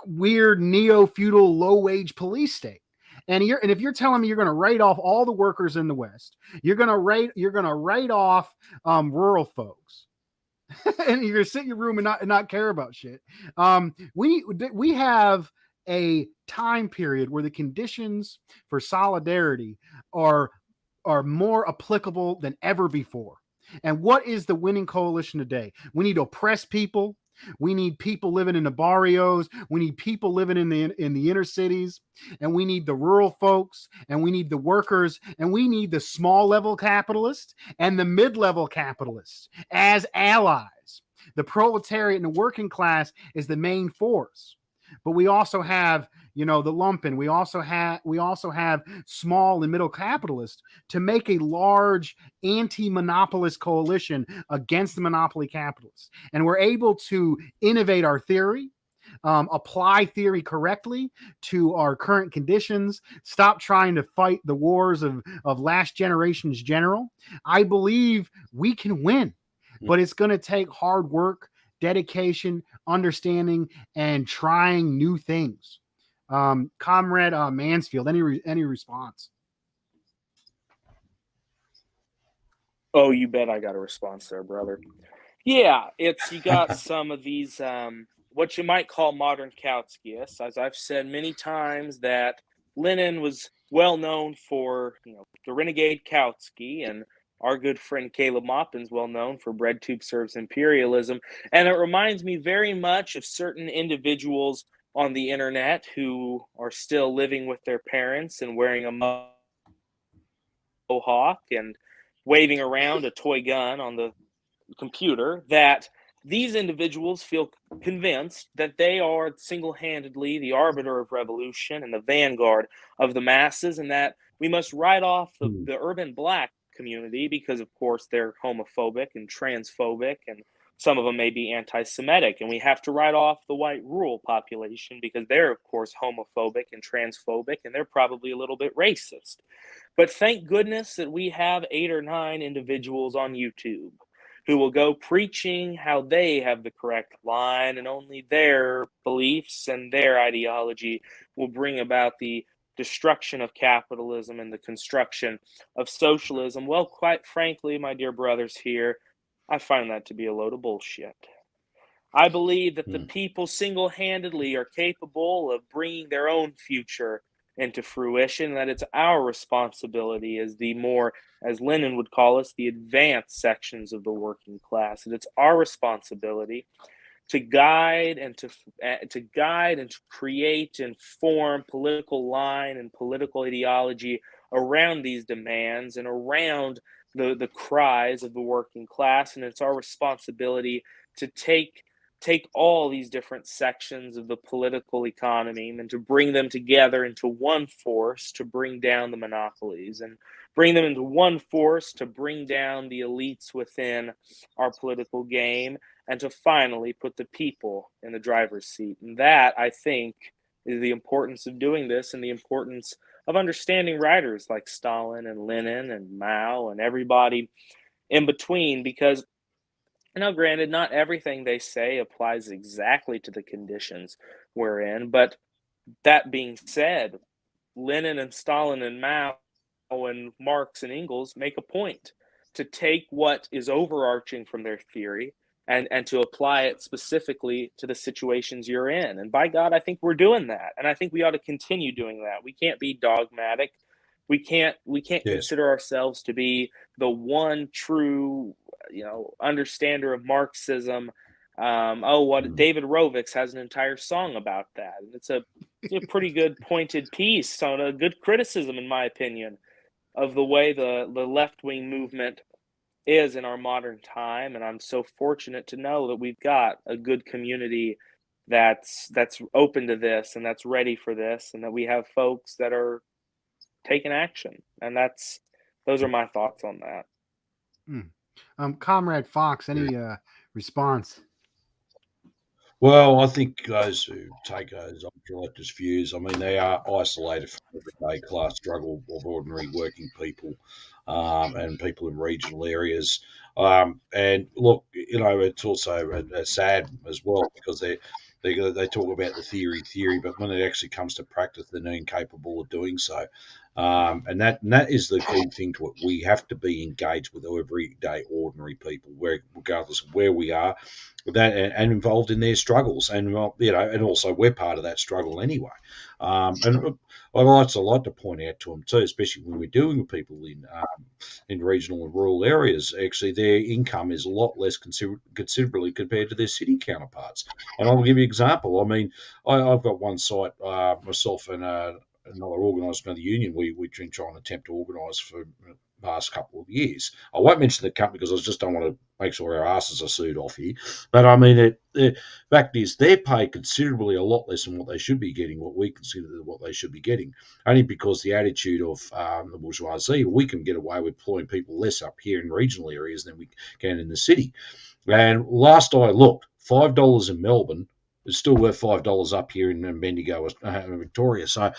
Speaker 1: weird neo-feudal low-wage police state. And if you're telling me you're going to write off all the workers in the West, you're going to write off rural folks, and you're going to sit in your room and not care about shit. We have a time period where the conditions for solidarity are more applicable than ever before. And what is the winning coalition today? We need oppressed people. We need people living in the barrios. We need people living in the inner cities. And we need the rural folks. And we need the workers. And we need the small level capitalists and the mid-level capitalists as allies. The proletariat and the working class is the main force. But we also have, the lumpen. We also have small and middle capitalists to make a large anti-monopolist coalition against the monopoly capitalists. And we're able to innovate our theory, apply theory correctly to our current conditions, stop trying to fight the wars of last generation's general. I believe we can win, but it's going to take hard work, dedication, understanding, and trying new things. Comrade Mansfield, any response?
Speaker 3: Oh, you bet I got a response there, brother. Yeah, you got some of these what you might call modern Kautskyists. As I've said many times, that Lenin was well known for the renegade Kautsky, and our good friend Caleb Maupin's well known for bread tube serves imperialism. And it reminds me very much of certain individuals on the internet who are still living with their parents and wearing a mohawk and waving around a toy gun on the computer, that these individuals feel convinced that they are single-handedly the arbiter of revolution and the vanguard of the masses, and that we must write off the urban black community because, of course, they're homophobic and transphobic, and some of them may be anti-Semitic, and we have to write off the white rural population because they're, of course, homophobic and transphobic, and they're probably a little bit racist. But thank goodness that we have 8 or 9 individuals on YouTube who will go preaching how they have the correct line, and only their beliefs and their ideology will bring about the destruction of capitalism and the construction of socialism. Well, quite frankly, my dear brothers here, I find that to be a load of bullshit. I believe that the
Speaker 2: Mm.
Speaker 3: people single handedly are capable of bringing their own future into fruition, that it's our responsibility as the more, as Lenin would call us, the advanced sections of the working class. And it's our responsibility to guide and to create and form political line and political ideology around these demands and around the cries of the working class. And it's our responsibility to take all these different sections of the political economy and to bring them together into one force to bring down the monopolies, and bring them into one force to bring down the elites within our political game, and to finally put the people in the driver's seat. And that, I think, is the importance of doing this, and the importance of understanding writers like Stalin and Lenin and Mao and everybody in between. Because, now, granted, not everything they say applies exactly to the conditions we're in, but that being said, Lenin and Stalin and Mao and Marx and Engels make a point to take what is overarching from their theory and to apply it specifically to the situations you're in. And by God, I think we're doing that. And I think we ought to continue doing that. We can't be dogmatic. We can't
Speaker 2: Yes.
Speaker 3: consider ourselves to be the one true, understander of Marxism. David Rovix has an entire song about that. And it's a pretty good pointed piece on a good criticism, in my opinion, of the way the left-wing movement is in our modern time. And I'm so fortunate to know that we've got a good community that's open to this and that's ready for this, and that we have folks that are taking action. And those are my thoughts on that.
Speaker 1: Comrade Fox, any response?
Speaker 2: Well, I think those who take those ultra-leftist views, I mean, they are isolated from everyday class struggle of ordinary working people and people in regional areas. And look, it's also sad as well, because they talk about the theory, but when it actually comes to practice, they're incapable of doing so. And that is the key thing to it. We have to be engaged with everyday ordinary people, regardless of where we are, and involved in their struggles, and and also we're part of that struggle anyway. And I like to point out to them too, especially when we're dealing with people in regional and rural areas. Actually, their income is a lot less considerably compared to their city counterparts. And I'll give you an example. I mean, I've got one site, myself and another organised, another union, we've been trying to attempt to organise for the past couple of years. I won't mention the company because I just don't want to make sure our asses are sued off here. But I mean, the fact is, they're paid considerably a lot less than what they should be getting, what we consider what they should be getting, only because the attitude of the bourgeoisie, we can get away with employing people less up here in regional areas than we can in the city. And last I looked, $5 in Melbourne is still worth $5 up here in Bendigo, Victoria. So,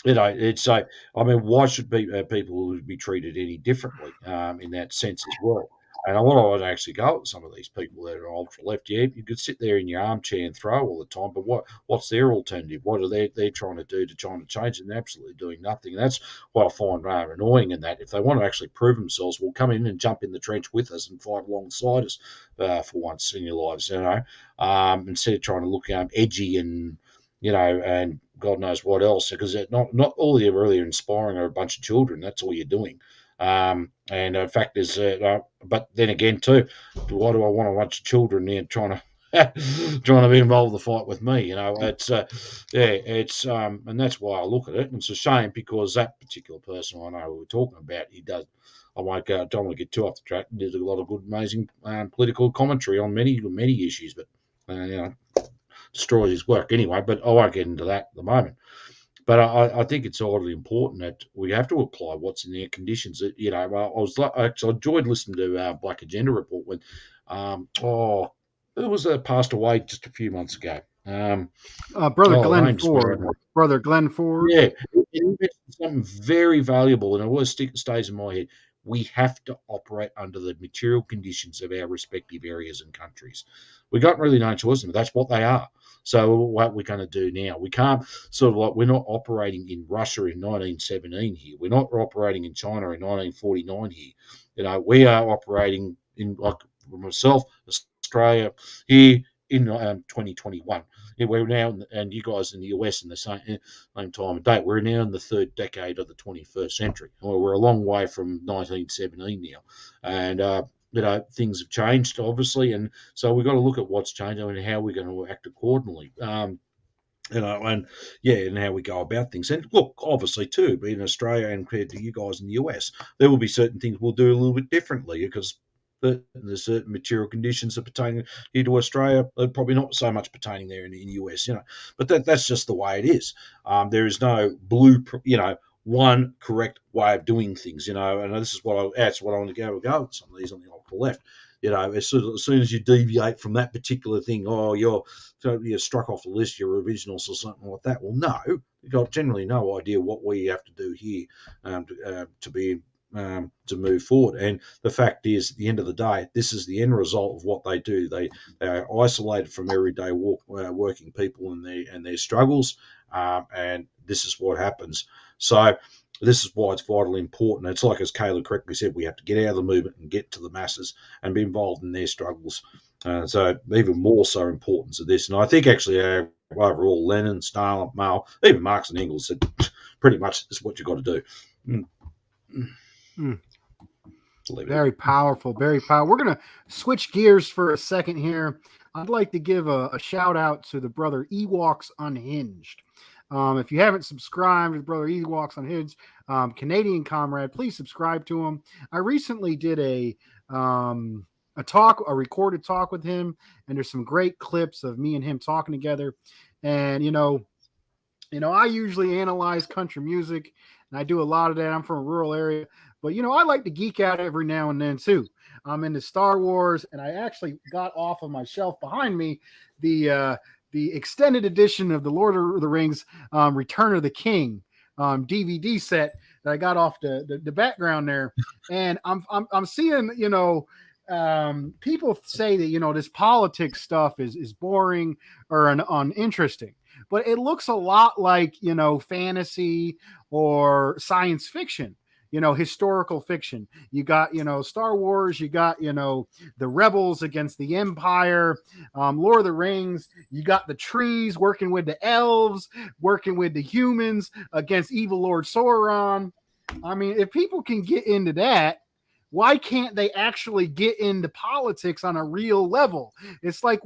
Speaker 2: it's I mean, why should people be treated any differently in that sense as well? And I want to actually go with some of these people that are ultra left. Yeah, you could sit there in your armchair and throw all the time, but what's their alternative? What are they trying to do to try to change it? And they're absolutely doing nothing. And that's what I find rather annoying. In that, if they want to actually prove themselves, will come in and jump in the trench with us and fight alongside us for once in your lives. Instead of trying to look edgy and and God knows what else, because not all you're really inspiring are a bunch of children. That's all you're doing. And the fact is, but then again, too, why do I want a bunch of children there trying to be involved in the fight with me? It's and that's why I look at it. And it's a shame, because that particular person I know who we're talking about, he does. I don't want to get too off the track. He did a lot of good, amazing political commentary on many issues, but destroys his work anyway. But I won't get into that at the moment. But I think it's oddly important that we have to apply what's in their conditions. I enjoyed listening to Black Agenda Report when it was passed away just a few months ago.
Speaker 1: Brother Glenn Ford. Brother Glenn Ford.
Speaker 2: Yeah, he mentioned something very valuable, and it always stays in my head. we have to operate under the material conditions of our respective areas and countries. We've got really no choice, but that's what they are. So what we're going to do now, we can't sort of like, we're not operating in Russia in 1917 here. We're not operating in China in 1949 here. We are operating in, like myself, Australia here in 2021. We're now, and you guys in the US in the same time of date, we're now in the third decade of the 21st century. Well, we're a long way from 1917 now. And, things have changed, obviously. And so we've got to look at what's changed and how we're going to act accordingly. And how we go about things. And look, obviously, too, being Australia and compared to you guys in the US, there will be certain things we'll do a little bit differently because there's certain material conditions that pertain here to Australia, probably not so much pertaining there in the US, But that's just the way it is. There is no one correct way of doing things, And this is that's what I want to go with some of these on the upper left. As soon as you deviate from that particular thing, you're struck off the list, you're originals or something like that. Well, no, you've got generally no idea what we have to do here to move forward. And the fact is, at the end of the day, this is the end result of what they do. They are isolated from everyday working people and their struggles, and this is what happens. So this is why it's vitally important. It's like, as Caleb correctly said, we have to get out of the movement and get to the masses and be involved in their struggles. So even more so importance of this. And I think actually overall, Lenin, Stalin, Mao, even Marx and Engels said pretty much this is what you've got to do.
Speaker 1: Very powerful, very powerful. We're going to switch gears for a second here. I'd like to give a shout out to the brother Ewoks Unhinged. If you haven't subscribed to Brother Ewoks Unhinged, Canadian comrade, please subscribe to him. I recently did a recorded talk with him, and there's some great clips of me and him talking together. And I usually analyze country music, and I do a lot of that. I'm from a rural area, but I like to geek out every now and then too. I'm into Star Wars, and I actually got off of my shelf behind me the extended edition of the Lord of the Rings, Return of the King DVD set that I got off the background there, and I'm seeing people say that this politics stuff is boring or uninteresting, but it looks a lot like fantasy or science fiction. Historical fiction. You got, Star Wars, you got, the rebels against the Empire, Lord of the Rings, you got the trees working with the elves, working with the humans against evil Lord Sauron. I mean, if people can get into that, why can't they actually get into politics on a real level? It's like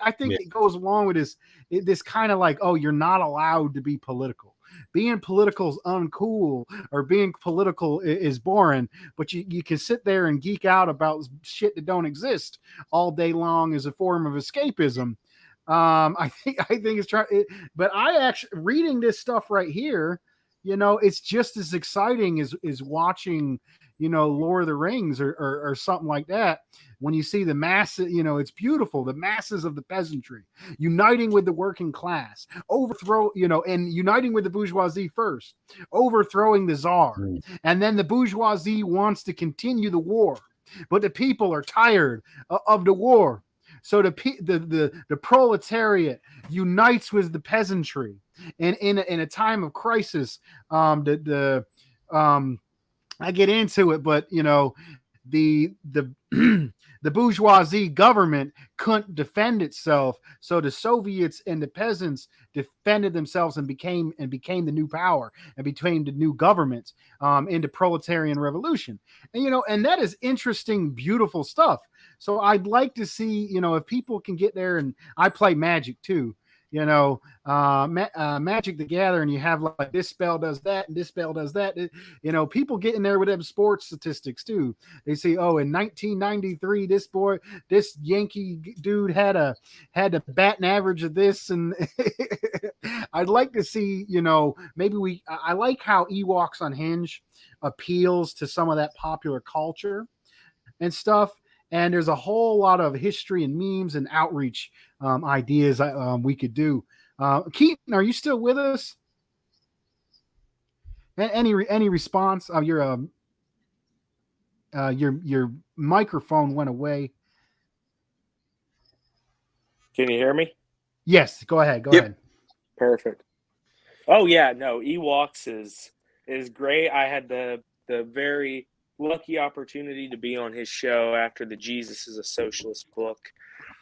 Speaker 1: I think it goes along with this kind of like, oh, you're not allowed to be political. Being political is uncool, or being political is boring, but you can sit there and geek out about shit that don't exist all day long as a form of escapism. I think it's but I actually reading this stuff right here, it's just as exciting as watching, Lord of the Rings or something like that. When you see the masses, it's beautiful. The masses of the peasantry uniting with the working class, and uniting with the bourgeoisie first, overthrowing the czar. And then the bourgeoisie wants to continue the war, but the people are tired of the war. So the proletariat unites with the peasantry. And in a time of crisis, I get into it, but the the bourgeoisie government couldn't defend itself, so the Soviets and the peasants defended themselves and became the new power and became the new government in the proletarian revolution. And and that is interesting, beautiful stuff. So I'd like to see if people can get there. And I play Magic too. Magic the Gathering, you have like this spell does that and this spell does that. People get in there with them sports statistics too. They say, oh, in 1993, this Yankee dude had a batting average of this, and I'd like to see, maybe I like how Ewoks Unhinged appeals to some of that popular culture and stuff. And there's a whole lot of history and memes and outreach ideas we could do. Keaten, are you still with us? Any response? Your microphone went away.
Speaker 3: Can you hear me?
Speaker 1: Yes, go ahead. Go
Speaker 2: Yep.
Speaker 1: ahead.
Speaker 3: Perfect. Oh yeah, no, Ewoks is great. I had the very lucky opportunity to be on his show after the Jesus is a Socialist book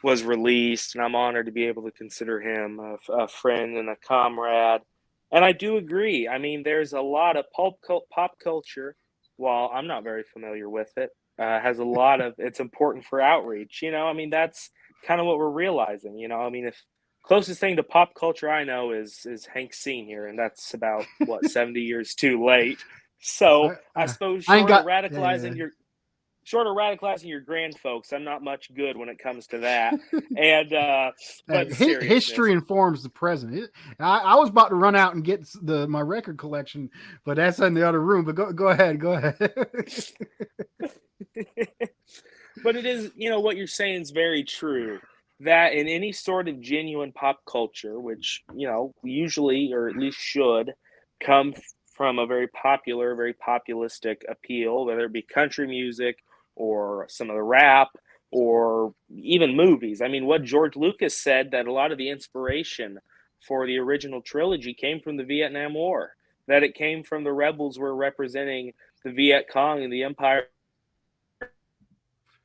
Speaker 3: was released, and I'm honored to be able to consider him a friend and a comrade. And I do agree. I mean, there's a lot of pop culture. While I'm not very familiar with it, has a lot of. It's important for outreach. I mean, that's kind of what we're realizing. I mean, if closest thing to pop culture I know is Hank Senior, and that's about what 70 years too late. So I suppose
Speaker 1: I ain't got. Yeah.
Speaker 3: short of radicalizing your grand folks, I'm not much good when it comes to that. And but in seriousness,
Speaker 1: History informs the present. I was about to run out and get my record collection, but that's in the other room. But go ahead. Go ahead.
Speaker 3: but it is, what you're saying is very true. That in any sort of genuine pop culture, which usually or at least should come from a very popular, very populistic appeal, whether it be country music or some of the rap or even movies. I mean, what George Lucas said, that a lot of the inspiration for the original trilogy came from the Vietnam War, that it came from the rebels were representing the Viet Cong and the Empire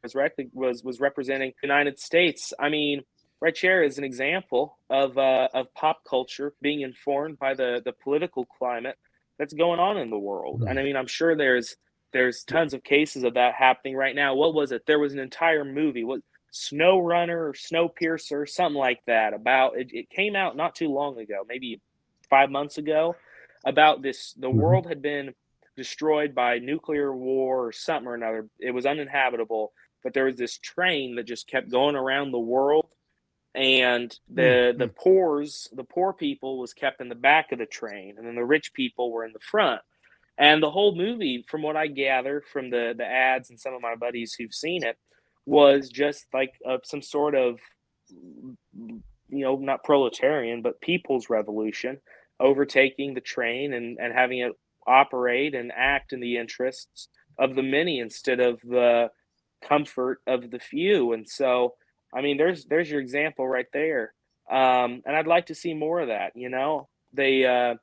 Speaker 3: was representing the United States. I mean, right here is an example of pop culture being informed by the political climate that's going on in the world. And I mean, I'm sure there's tons of cases of that happening right now. What was it? There was an entire movie, what Snow Runner or Snowpiercer, something like that. About it came out not too long ago, maybe 5 months ago, about this. The world had been destroyed by nuclear war or something or another. It was uninhabitable, but there was this train that just kept going around the world, and the poor people was kept in the back of the train, and then the rich people were in the front. And the whole movie, from what I gather from the ads and some of my buddies who've seen it, was just like some sort of, not proletarian, but people's revolution, overtaking the train and having it operate and act in the interests of the many instead of the comfort of the few. And so, I mean, there's your example right there. And I'd like to see more of that. They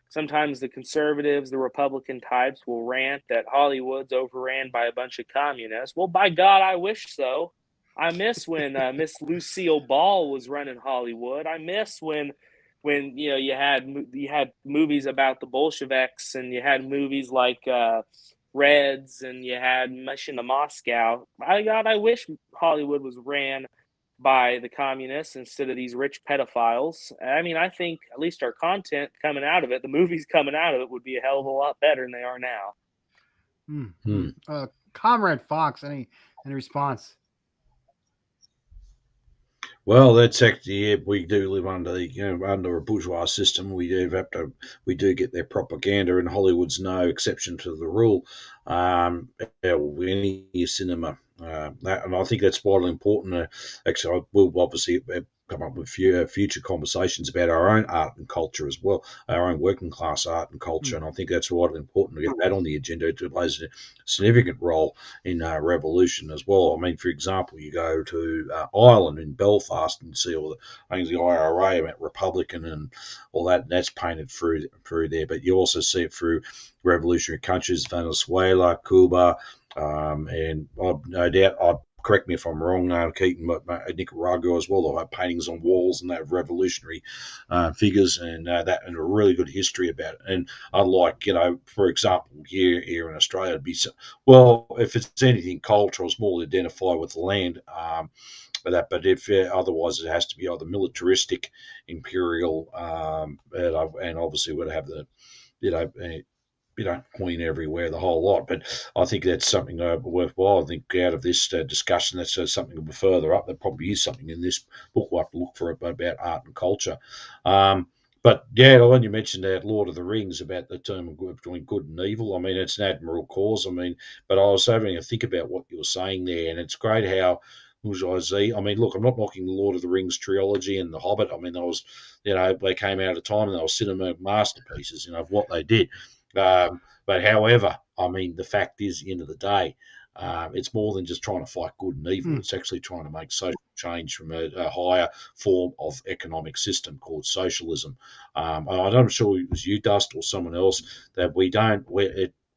Speaker 3: sometimes the conservatives, the Republican types, will rant that Hollywood's overran by a bunch of communists. Well, by God, I wish so. I miss when Miss Lucille Ball was running Hollywood. I miss when you had movies about the Bolsheviks, and you had movies like Reds, and you had Mission to Moscow. By God, I wish Hollywood was ran by the communists instead of these rich pedophiles. I mean, I think at least our content coming out of it, the movies coming out of it, would be a hell of a lot better than they are now.
Speaker 1: Comrade Fox, any response?
Speaker 2: Well, that's actually, yeah, we do live under under a bourgeois system. We do get their propaganda, and Hollywood's no exception to the rule. Any cinema, and I think that's vitally important. Actually, we'll obviously come up with future conversations about our own art and culture as well, our own working class art and culture, and I think that's vitally important to get that on the agenda. It plays a significant role in revolution as well. I mean, for example, you go to Ireland in Belfast and see all the things, the IRA about Republican and all that, and that's painted through there. But you also see it through revolutionary countries, Venezuela, Cuba, and no doubt, correct me if I'm wrong, Keaten, but Nicaragua as well. They'll have paintings on walls and they have revolutionary figures and that, and a really good history about it. And unlike, for example, here in Australia, it'd be well, if it's anything cultural, it's more to identify with the land. But if otherwise, it has to be either militaristic, imperial, and obviously would have the, queen everywhere, the whole lot. But I think that's something worthwhile. I think out of this discussion, that's something a bit further up. There probably is something in this book we'll have to look for about art and culture. But yeah, when you mentioned that Lord of the Rings about the term between good and evil, I mean, it's an admirable cause. I mean, but I was having to think about what you were saying there, and it's great how I mean, look, I'm not knocking the Lord of the Rings trilogy and The Hobbit. I mean, they came out at a time and they were cinema masterpieces, of what they did. But however, I mean, the fact is, at the end of the day, It's more than just trying to fight good and evil.
Speaker 1: Mm.
Speaker 2: It's actually trying to make social change from a higher form of economic system called socialism. I'm sure it was you, Dust, or someone else, that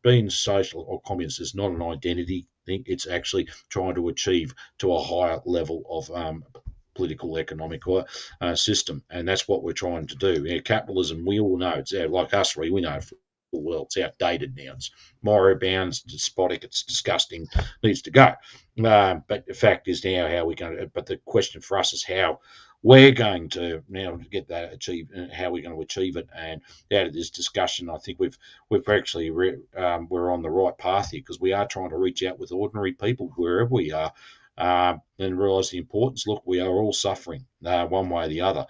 Speaker 2: being social or communist is not an identity thing. It's actually trying to achieve to a higher level of political economic system, and that's what we're trying to do. Capitalism, we all know it's like us three, we know full well it's outdated now. It's moribund, it's despotic, it's disgusting, needs to go. But the fact is now how we're going to. But the question for us is how we're going to now get that achieved, and how we're going to achieve it. And out of this discussion, I think we're on the right path here, because we are trying to reach out with ordinary people wherever we are, and realise the importance. Look, we are all suffering one way or the other,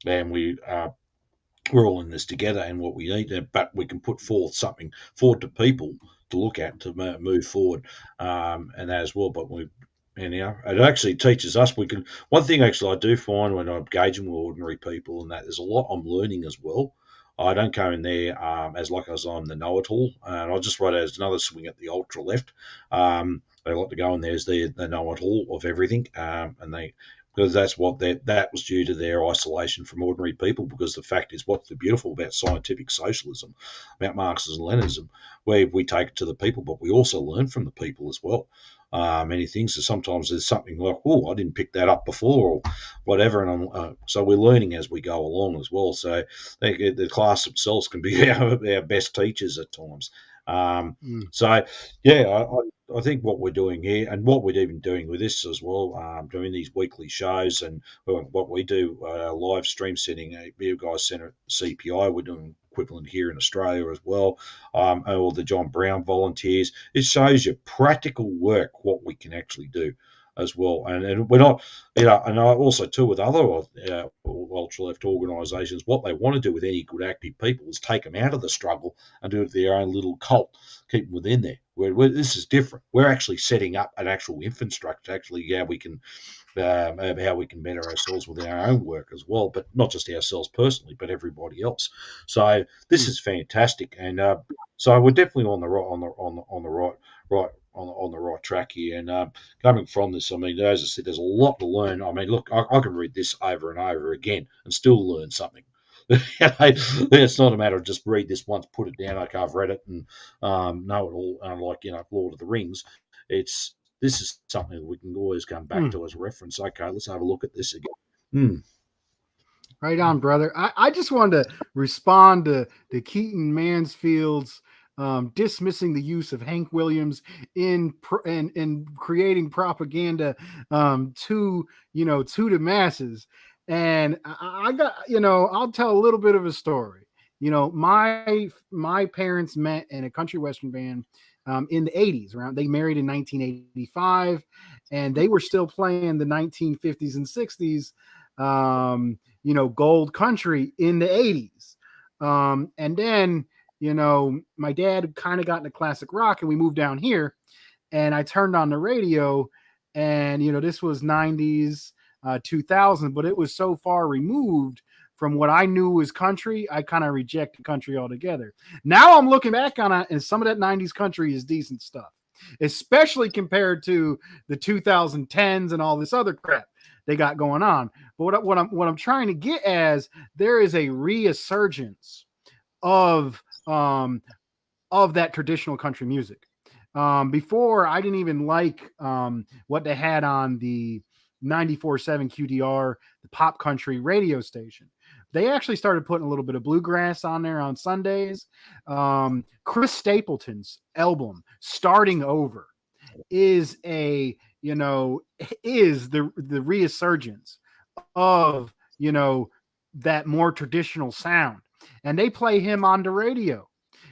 Speaker 2: and we're all in this together, and what we need, but we can put forward to people to look at to move forward, and that as well. But it actually teaches us. One thing actually I do find when I'm engaging with ordinary people, and that there's a lot I'm learning as well. I don't go in there as I'm the know-it-all, and I just write it as another swing at the ultra left. They like to go in there as the know-it-all of everything, because that was due to their isolation from ordinary people. Because the fact is, what's the beautiful about scientific socialism, about Marxism and Leninism, where we take it to the people, but we also learn from the people as well. Many things. So sometimes there's something like, oh, I didn't pick that up before, or whatever, and so we're learning as we go along as well. So the class themselves can be our best teachers at times. So yeah, I think what we're doing here, and what we're even doing with this as well, doing these weekly shows, and what we do, live stream setting, you guys sent at CPI, we're doing equivalent here in Australia as well, or the John Brown volunteers. It shows you practical work, what we can actually do as well. And we're not, and I also too with other ultra left organisations, what they want to do with any good active people is take them out of the struggle and do it their own little cult, keep them within there. This is different. We're actually setting up an actual infrastructure, actually, how we can better ourselves with our own work as well, but not just ourselves personally, but everybody else. So this is fantastic, and so we're definitely on the right track here. And coming from this, I mean, as I said, there's a lot to learn. I mean, look, I can read this over and over again and still learn something. It's not a matter of just read this once, put it down. Okay, I've read it and know it all. Like Lord of the Rings, this is something that we can always come back to as a reference. Okay, let's have a look at this again.
Speaker 1: Right on, brother. I just wanted to respond to Keaten Mansfield's dismissing the use of Hank Williams in creating propaganda to the masses. And I got, I'll tell a little bit of a story. My parents met in a country western band in the 80s. They married in 1985, and they were still playing the 1950s and 60s, gold country in the 80s. And then, my dad kind of got into classic rock, and we moved down here, and I turned on the radio, and, this was 90s, 2000, but it was so far removed from what I knew was country. I kind of rejected country altogether. Now I'm looking back on it, and some of that 90s country is decent stuff, especially compared to the 2010s and all this other crap they got going on. But what I'm trying to get as, there is a resurgence of that traditional country music. Before, I didn't even like what they had on the 94.7 QDR, the pop country radio station. They actually started putting a little bit of bluegrass on there on Sundays. Chris Stapleton's album, Starting Over, is the resurgence of, that more traditional sound. And they play him on the radio.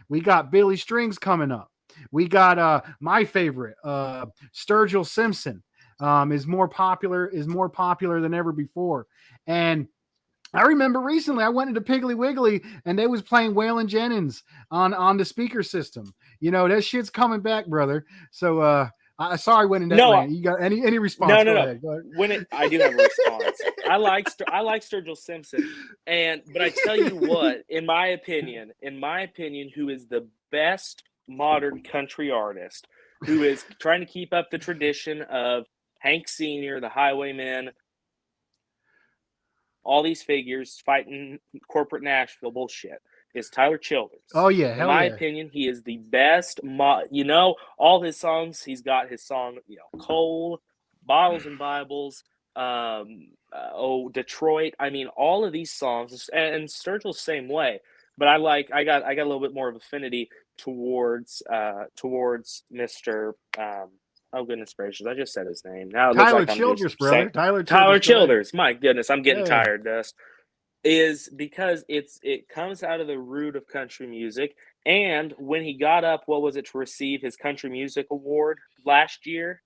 Speaker 1: We got Billy Strings coming up. We got my favorite, Sturgill Simpson, is more popular than ever before. And I remember recently I went into Piggly Wiggly and they was playing Waylon Jennings on the speaker system. That shit's coming back, brother. So sorry I went in that rant. You got any response?
Speaker 3: No.
Speaker 1: Go ahead.
Speaker 3: I do have a response. I like Sturgill Simpson, but I tell you what, in my opinion, who is the best modern country artist, who is trying to keep up the tradition of Hank Sr., the Highwayman, all these figures fighting corporate Nashville bullshit, is Tyler Childers.
Speaker 1: Oh yeah,
Speaker 3: in
Speaker 1: hell
Speaker 3: my
Speaker 1: yeah.
Speaker 3: opinion, he is the best. All his songs. He's got his song, Coal, Bottles and Bibles, Detroit. I mean, all of these songs, and Sturgill's same way. But I got a little bit more of affinity towards Mr. Oh goodness gracious! I just said his name. Now it looks
Speaker 1: Tyler
Speaker 3: like I'm
Speaker 1: Childers,
Speaker 3: just
Speaker 1: brother.
Speaker 3: saying
Speaker 1: Tyler
Speaker 3: Tyler
Speaker 1: Childers. Go ahead.
Speaker 3: Childers. My goodness, I'm getting
Speaker 1: Yeah.
Speaker 3: tired, Dust. Is because it comes out of the root of country music. And when he got up, what was it, to receive his country music award last year?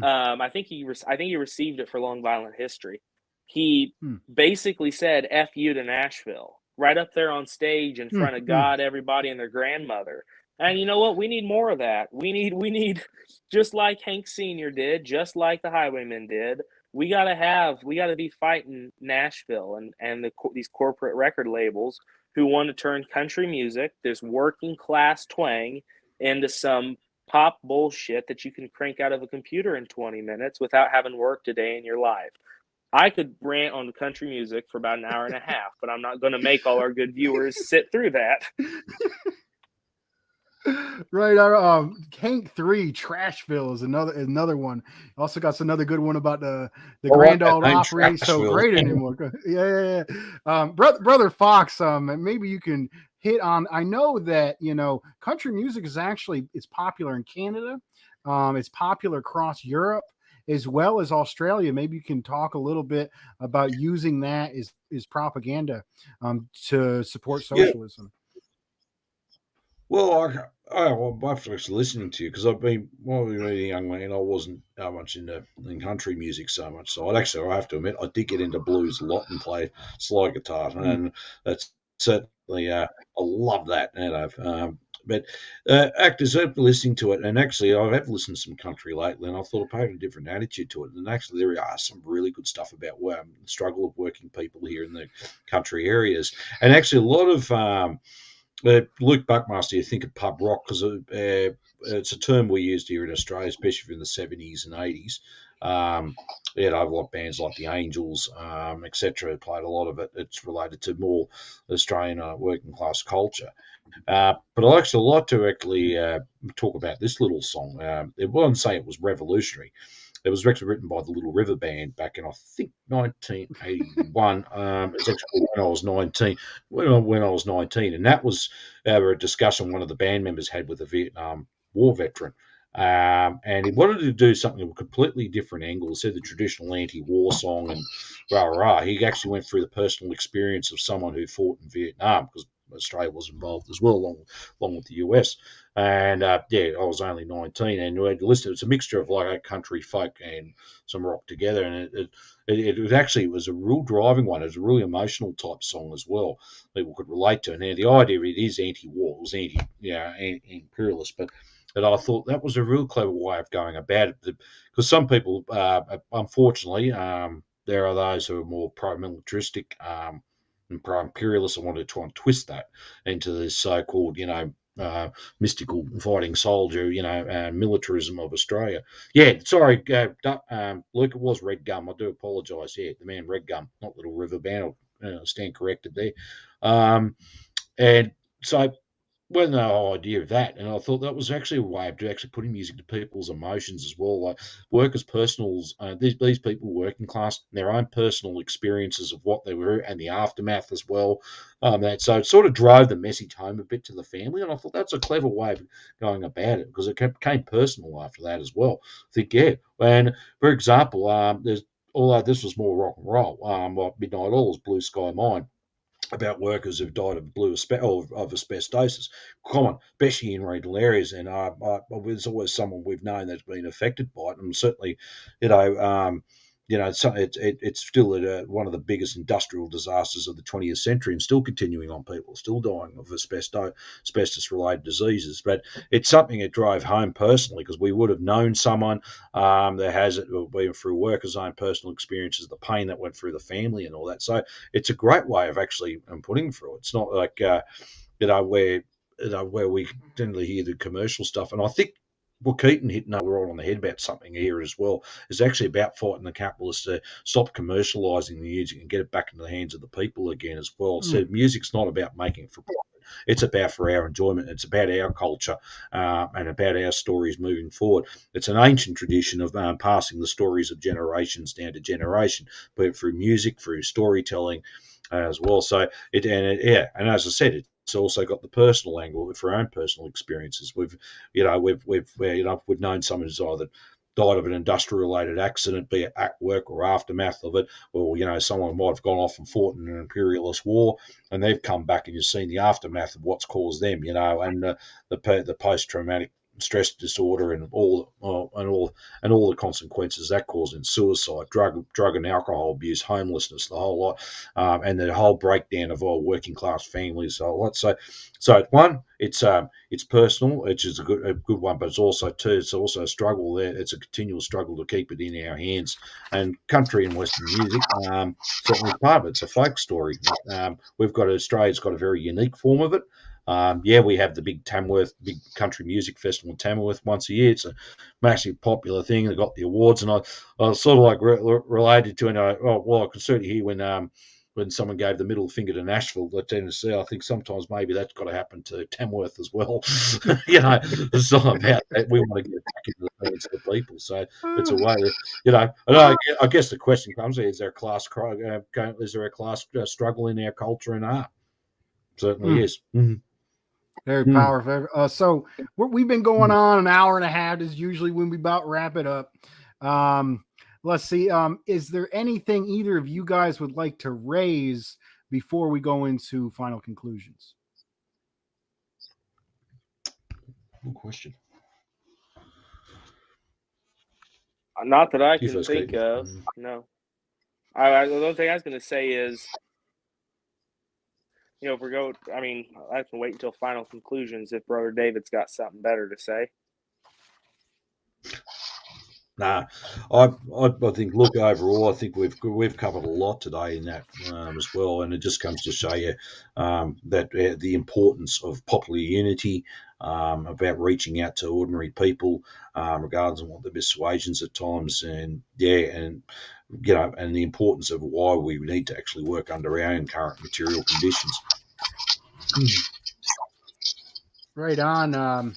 Speaker 3: I think he received it for Long Violent History. He basically said "F you" to Nashville right up there on stage in front of God, everybody, and their grandmother. And you know what? We need more of that. We need just like Hank Sr. did, just like the Highwaymen did. We gotta be fighting Nashville and these corporate record labels who want to turn country music, this working class twang, into some pop bullshit that you can crank out of a computer in 20 minutes without having worked a day in your life. I could rant on country music for about an hour and a half, but I'm not going to make all our good viewers sit through that.
Speaker 1: Right. Our Hank 3 Trashville is another one. Also got another good one about the Grand Ole Opry. Ain't so great anymore. Yeah. Brother Fox, maybe you can hit on. I know that country music is actually, it's popular in Canada. It's popular across Europe as well as Australia. Maybe you can talk a little bit about using that as propaganda to support socialism.
Speaker 2: Yeah. Well, I'm after listening to you, because I've been, while we were a young man, I wasn't much in country music so much. So I have to admit, I did get into blues a lot and play slide guitar, and that's certainly I love that. But actors, I've been listening to it, and actually I have listened to some country lately, and I thought I had a different attitude to it. And actually, there are some really good stuff about the struggle of working people here in the country areas, and actually a lot of. Luke Buckmaster, you think of pub rock, because it's a term we used here in Australia, especially in the 70s and 80s. Like bands like the Angels, etc. played a lot of it. It's related to more Australian working class culture. But I actually like to talk about this little song. It wouldn't say it was revolutionary. It was actually written by the Little River Band back in, I think, 1981. It's actually when I was 19. When I was 19, and that was a discussion one of the band members had with a Vietnam War veteran. And he wanted to do something of a completely different angle. Instead of the traditional anti-war song and rah rah, he actually went through the personal experience of someone who fought in Vietnam, because Australia was involved as well, along with the US. And I was only 19, and we had listened. It's a mixture of like a country folk and some rock together, and it actually was a real driving one. It was a really emotional type song as well. People could relate to, and the idea of it is anti-war, it was anti-imperialist, but I thought that was a real clever way of going about it, because some people, unfortunately, there are those who are more pro-militaristic and pro-imperialist and want to try and twist that into this so-called, mystical fighting soldier, militarism of Australia. Yeah, sorry, Luke, it was Red Gum. I do apologise. Yeah, the man Red Gum, not Little River Band. I'll stand corrected there. And so, well, no idea of that, and I thought that was actually a way of actually putting music to people's emotions as well, like workers' personals. These people, working class, their own personal experiences of what they were and the aftermath as well. So it sort of drove the message home a bit to the family, and I thought that's a clever way of going about it, because it became personal after that as well. I think, yeah, and for example, although this was more rock and roll, like Midnight Oil's Blue Sky Mine, about workers who've died of asbestosis, common, especially in regional areas. And there's always someone we've known that's been affected by it, and certainly, it's still one of the biggest industrial disasters of the 20th century, and still continuing on. People still dying of asbestos-related diseases. But it's something that drove home personally, because we would have known someone that has it, or been through workers' own personal experiences, the pain that went through the family and all that. So it's a great way of actually putting through it. It's not like where we generally hear the commercial stuff. And I think Well, Keaten hit right on the head about something here as well. It's actually about fighting the capitalists to stop commercialising the music and get it back into the hands of the people again as well. So music's not about making it for profit. It's about for our enjoyment. It's about our culture and about our stories moving forward. It's an ancient tradition of passing the stories of generations down to generation, be it through music, through storytelling as well. So and as I said, it's also got the personal angle for our own personal experiences. We've known someone who's either died of an industrial related accident, be it at work or aftermath of it, or someone might have gone off and fought in an imperialist war, and they've come back and you've seen the aftermath of what's caused them, and the post traumatic stress disorder and all the consequences that caused in suicide, drug and alcohol abuse, homelessness, the whole lot, and the whole breakdown of all working class families, the whole lot. So one, it's personal, which is a good one, but it's also a struggle there. It's a continual struggle to keep it in our hands. And country and Western music, certainly part of it. It's a folk story. Australia's got a very unique form of it. We have the big country music festival in Tamworth once a year. It's a massive popular thing. They got the awards, and I was sort of like related to it. I could certainly hear when someone gave the middle finger to Nashville, Tennessee. I think sometimes maybe that's got to happen to Tamworth as well. It's not about that. We want to get back into the hands of the people. So it's a way, I guess the question comes: is there a class struggle in our culture and art? Certainly is. Mm-hmm.
Speaker 1: Very powerful. So we've been going on an hour and a half. Is usually when we about wrap it up. Let's see. Is there anything either of you guys would like to raise before we go into final conclusions?
Speaker 2: Good question.
Speaker 3: Not that I can think of. No. The only thing I was going to say is, if we go, I can wait until final conclusions if Brother David's got something better to say.
Speaker 2: Nah, I think. Look, overall, I think we've covered a lot today in that as well, and it just comes to show you that the importance of popular unity, about reaching out to ordinary people, regardless of what their persuasions at times, and the importance of why we need to actually work under our own current material conditions.
Speaker 1: Right on.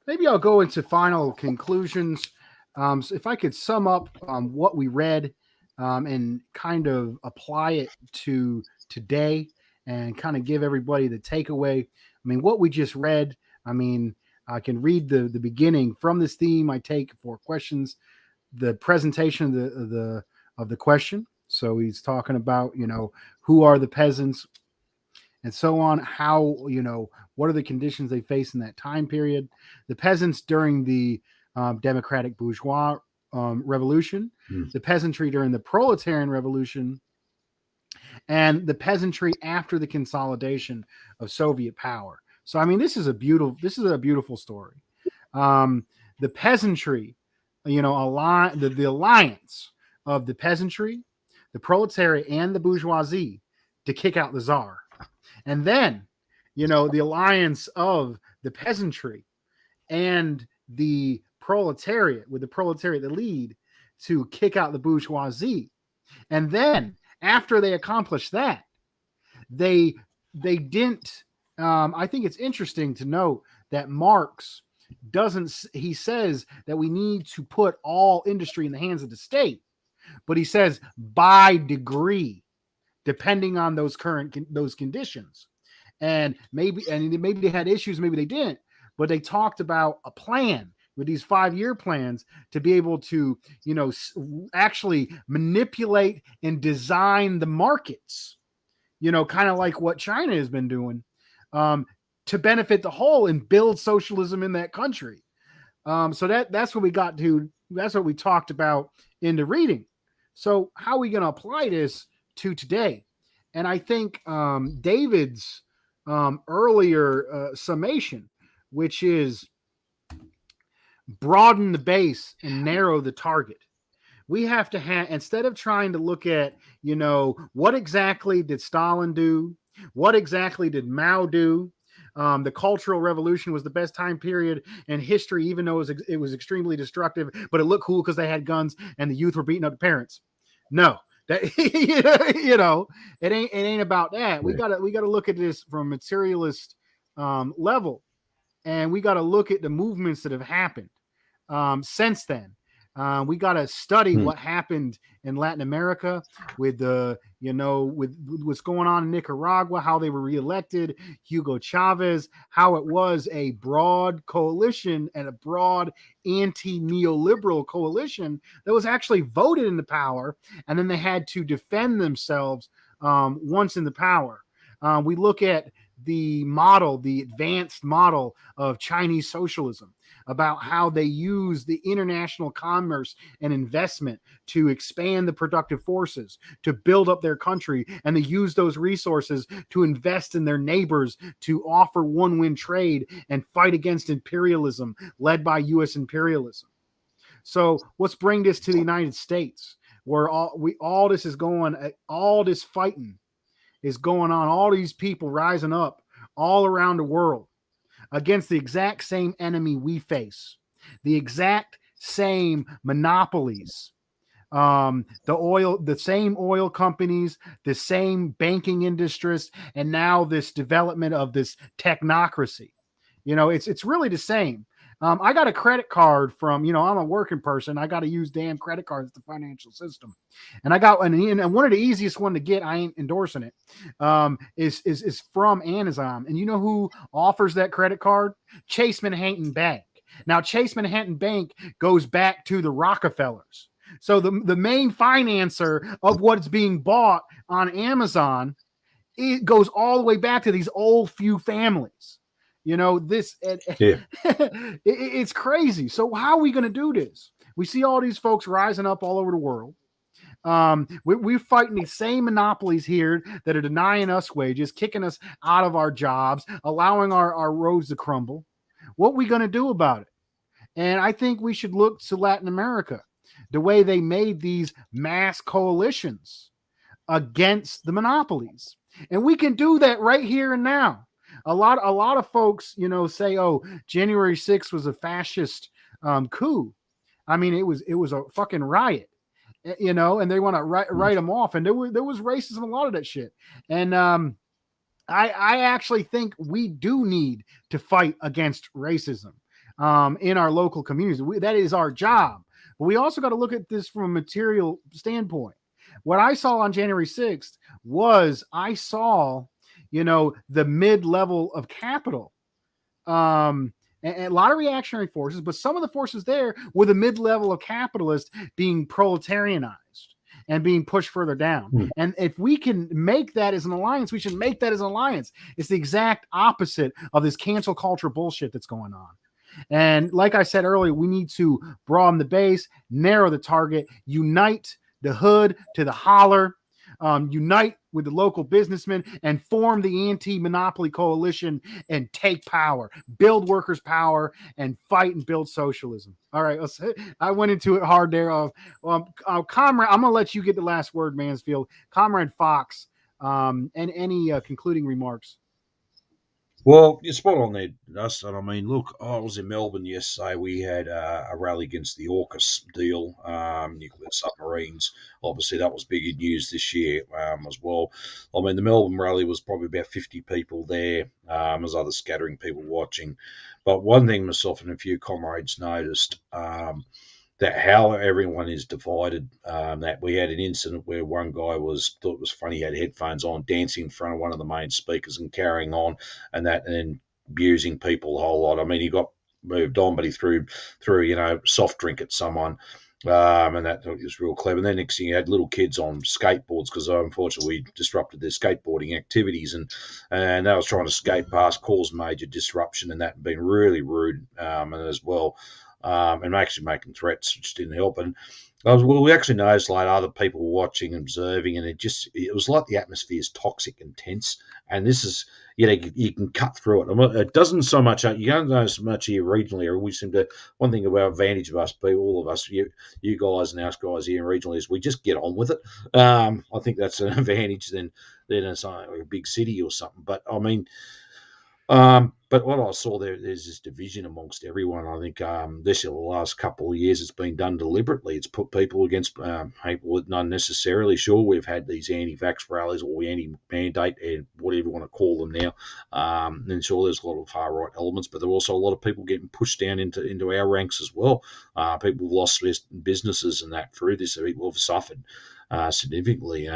Speaker 1: Maybe I'll go into final conclusions. So if I could sum up what we read and kind of apply it to today and kind of give everybody the takeaway. What we just read, I can read the beginning. From this theme, I take 4 questions. The presentation of the question. So he's talking about, who are the peasants and so on, how, what are the conditions they face in that time period. The peasants during the democratic bourgeois revolution, the peasantry during the proletarian revolution, and the peasantry after the consolidation of Soviet power. So, this is a beautiful story. The peasantry, the alliance of the peasantry, the proletariat, and the bourgeoisie to kick out the czar. And then, the alliance of the peasantry and the proletariat, with the proletariat the lead, to kick out the bourgeoisie. And then after they accomplished that, they didn't. I think it's interesting to note that Marx he says that we need to put all industry in the hands of the state, but he says by degree, depending on those conditions. And maybe they had issues, maybe they didn't, but they talked about a plan with these 5-year plans to be able to, actually manipulate and design the markets, kind of like what China has been doing, to benefit the whole and build socialism in that country. So that's what we got to. That's what we talked about in the reading. So how are we going to apply this to today? And I think David's earlier summation, which is broaden the base and narrow the target. We have to instead of trying to look at, what exactly did Stalin do? What exactly did Mao do? The Cultural Revolution was the best time period in history, even though it was extremely destructive, but it looked cool because they had guns and the youth were beating up the parents. No, that it ain't about that. We gotta look at this from a materialist level, and we gotta look at the movements that have happened since then. We got to study what happened in Latin America with with what's going on in Nicaragua, how they were reelected, Hugo Chavez, how it was a broad coalition and a broad anti-neoliberal coalition that was actually voted into power, and then they had to defend themselves once in the power. We look at the advanced model of Chinese socialism, about how they use the international commerce and investment to expand the productive forces, to build up their country, and they use those resources to invest in their neighbors, to offer one-win trade and fight against imperialism led by U.S. imperialism. So let's bring this to the United States, where all this is going, all this fighting is going on, all these people rising up all around the world against the exact same enemy we face, the exact same monopolies, the same oil companies, the same banking industries, and now this development of this technocracy. It's really the same. I got a credit card from, I'm a working person. I got to use damn credit cards, the financial system. And I got and one of the easiest one to get, I ain't endorsing it, is from Amazon. And you know who offers that credit card? Chase Manhattan Bank. Now, Chase Manhattan Bank goes back to the Rockefellers. So the main financer of what's being bought on Amazon, it goes all the way back to these old few families. It's crazy. So how are we going to do this? We see all these folks rising up all over the world. We're fighting the same monopolies here that are denying us wages, kicking us out of our jobs, allowing our roads to crumble. What are we going to do about it? And I think we should look to Latin America, the way they made these mass coalitions against the monopolies. And we can do that right here and now. A lot of folks, say, "Oh, January 6th was a fascist coup." I mean, it was a fucking riot, and they want to write them off. And there was racism, a lot of that shit. And I actually think we do need to fight against racism in our local communities. That is our job. But we also got to look at this from a material standpoint. What I saw on January 6th was the mid-level of capital, and a lot of reactionary forces, but some of the forces there were the mid-level of capitalists being proletarianized and being pushed further down. And if we can make that as an alliance, we should make that as an alliance. It's the exact opposite of this cancel culture bullshit that's going on. And like I said earlier, we need to broaden the base, narrow the target, unite the hood to the holler, unite with the local businessmen and form the anti-monopoly coalition and take power, build workers' power, and fight and build socialism. All right, I went into it hard there. Comrade, I'm going to let you get the last word, Mansfield. Comrade Fox, and any concluding remarks?
Speaker 2: Well, you're spot on there, Dustin. I mean, look, I was in Melbourne yesterday. We had a rally against the AUKUS deal, nuclear submarines. Obviously, that was big news this year as well. I mean, the Melbourne rally was probably about 50 people there. There's other scattering people watching. But one thing myself and a few comrades noticed, that how everyone is divided. That we had an incident where one guy thought it was funny, he had headphones on, dancing in front of one of the main speakers and carrying on, and then abusing people a whole lot. I mean, he got moved on, but he threw soft drink at someone. And that was real clever. And then next thing, you had little kids on skateboards because unfortunately we disrupted their skateboarding activities, and they was trying to skate past, caused major disruption, and that been really rude and as well. And actually making threats, which didn't help. And we actually noticed like other people watching, observing, and it was like the atmosphere is toxic and tense. And this is, you can cut through it. I mean, it doesn't so much, you don't know so much here regionally. We seem to, one thing about advantage of us, all of us, you guys and us guys here regionally, is we just get on with it. I think that's an advantage than something like a big city or something. But I mean, But what I saw there's this division amongst everyone. I think this year, the last couple of years, it's been done deliberately. It's put people against people that not necessarily. Sure, we've had these anti-vax rallies or anti-mandate, and whatever you want to call them now. And sure, there's a lot of far right elements, but there are also a lot of people getting pushed down into our ranks as well. People have lost businesses and that through this. People have suffered significantly.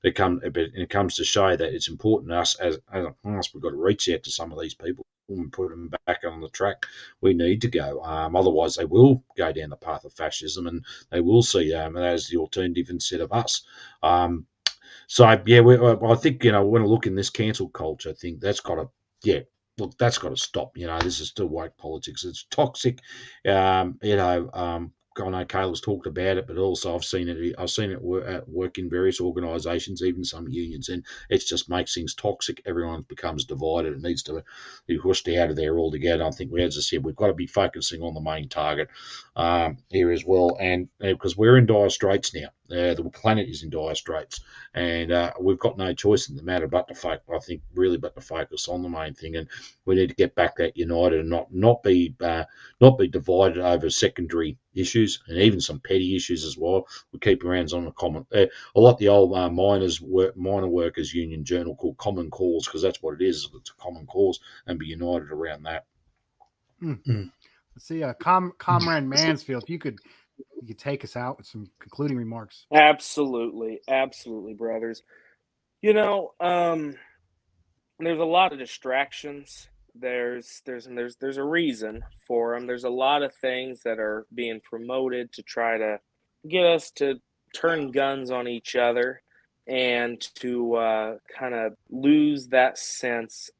Speaker 2: It comes to show that it's important us as a class. We've got to reach out to some of these people and put them back on the track we need to go. Otherwise, they will go down the path of fascism, and they will see that as the alternative instead of us. So yeah, I think when I look in this cancel culture, I think that's got to look, that's got to stop. This is still woke politics. It's toxic. I know Kayla's talked about it, but also I've seen it. I've seen it at work in various organisations, even some unions, and it just makes things toxic. Everyone becomes divided. It needs to be pushed out of there altogether. I think, as I said, we've got to be focusing on the main target here as well, and because we're in dire straits now. The planet is in dire straits, and we've got no choice in the matter but to focus on the main thing, and we need to get back that united and not be divided over secondary issues and even some petty issues as well. We keep our hands on the common. I like the old minor workers union journal called Common Cause, because that's what it is. It's a common cause, and be united around that.
Speaker 1: Let's see, Comrade Mansfield, if you could take us out with some concluding remarks.
Speaker 3: Absolutely, brothers. There's a lot of distractions. There's a reason for them. There's a lot of things that are being promoted to try to get us to turn guns on each other and to kind of lose that sense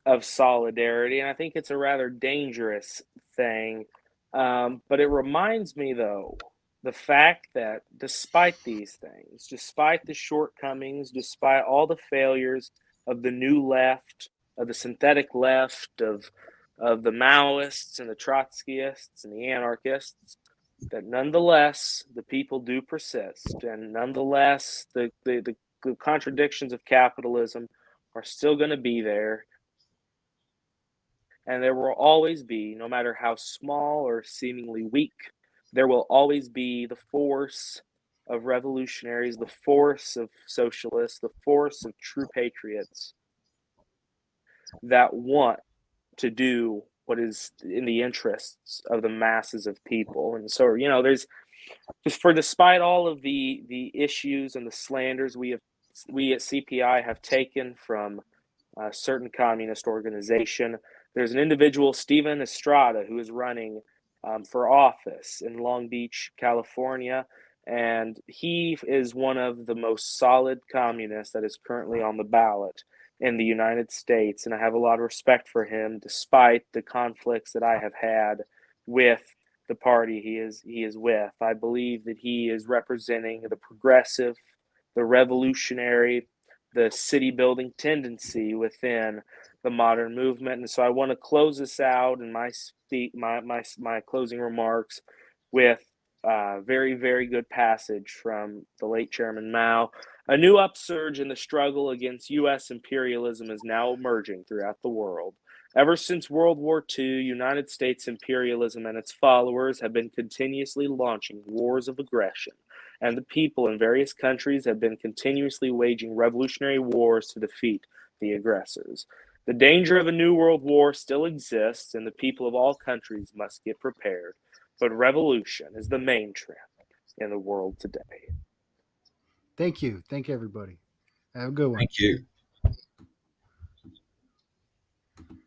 Speaker 3: of solidarity. And I think it's a rather dangerous thing. But it reminds me, though, the fact that despite these things, despite the shortcomings, despite all the failures of the new left, of the synthetic left, of the Maoists and the Trotskyists and the anarchists, that nonetheless the people do persist, and nonetheless the contradictions of capitalism are still going to be there. And there will always be, no matter how small or seemingly weak, there will always be the force of revolutionaries, the force of socialists, the force of true patriots that want to do what is in the interests of the masses of people. And so, there's despite all of the issues and the slanders we at CPI have taken from a certain communist organization, there's an individual, Steven Estrada, who is running for office in Long Beach, California, and he is one of the most solid communists that is currently on the ballot in the United States, and I have a lot of respect for him, despite the conflicts that I have had with the party he is with. I believe that he is representing the progressive, the revolutionary, the city building tendency within the modern movement. And so I want to close this out in my closing remarks with a very, very good passage from the late Chairman Mao. A new upsurge in the struggle against U.S. imperialism is now emerging throughout the world. Ever since World War II, United States imperialism and its followers have been continuously launching wars of aggression, and the people in various countries have been continuously waging revolutionary wars to defeat the aggressors. The danger of a new world war still exists, and the people of all countries must get prepared. But revolution is the main trend in the world today.
Speaker 1: Thank you. Thank you, everybody. Have a good one.
Speaker 2: Thank you.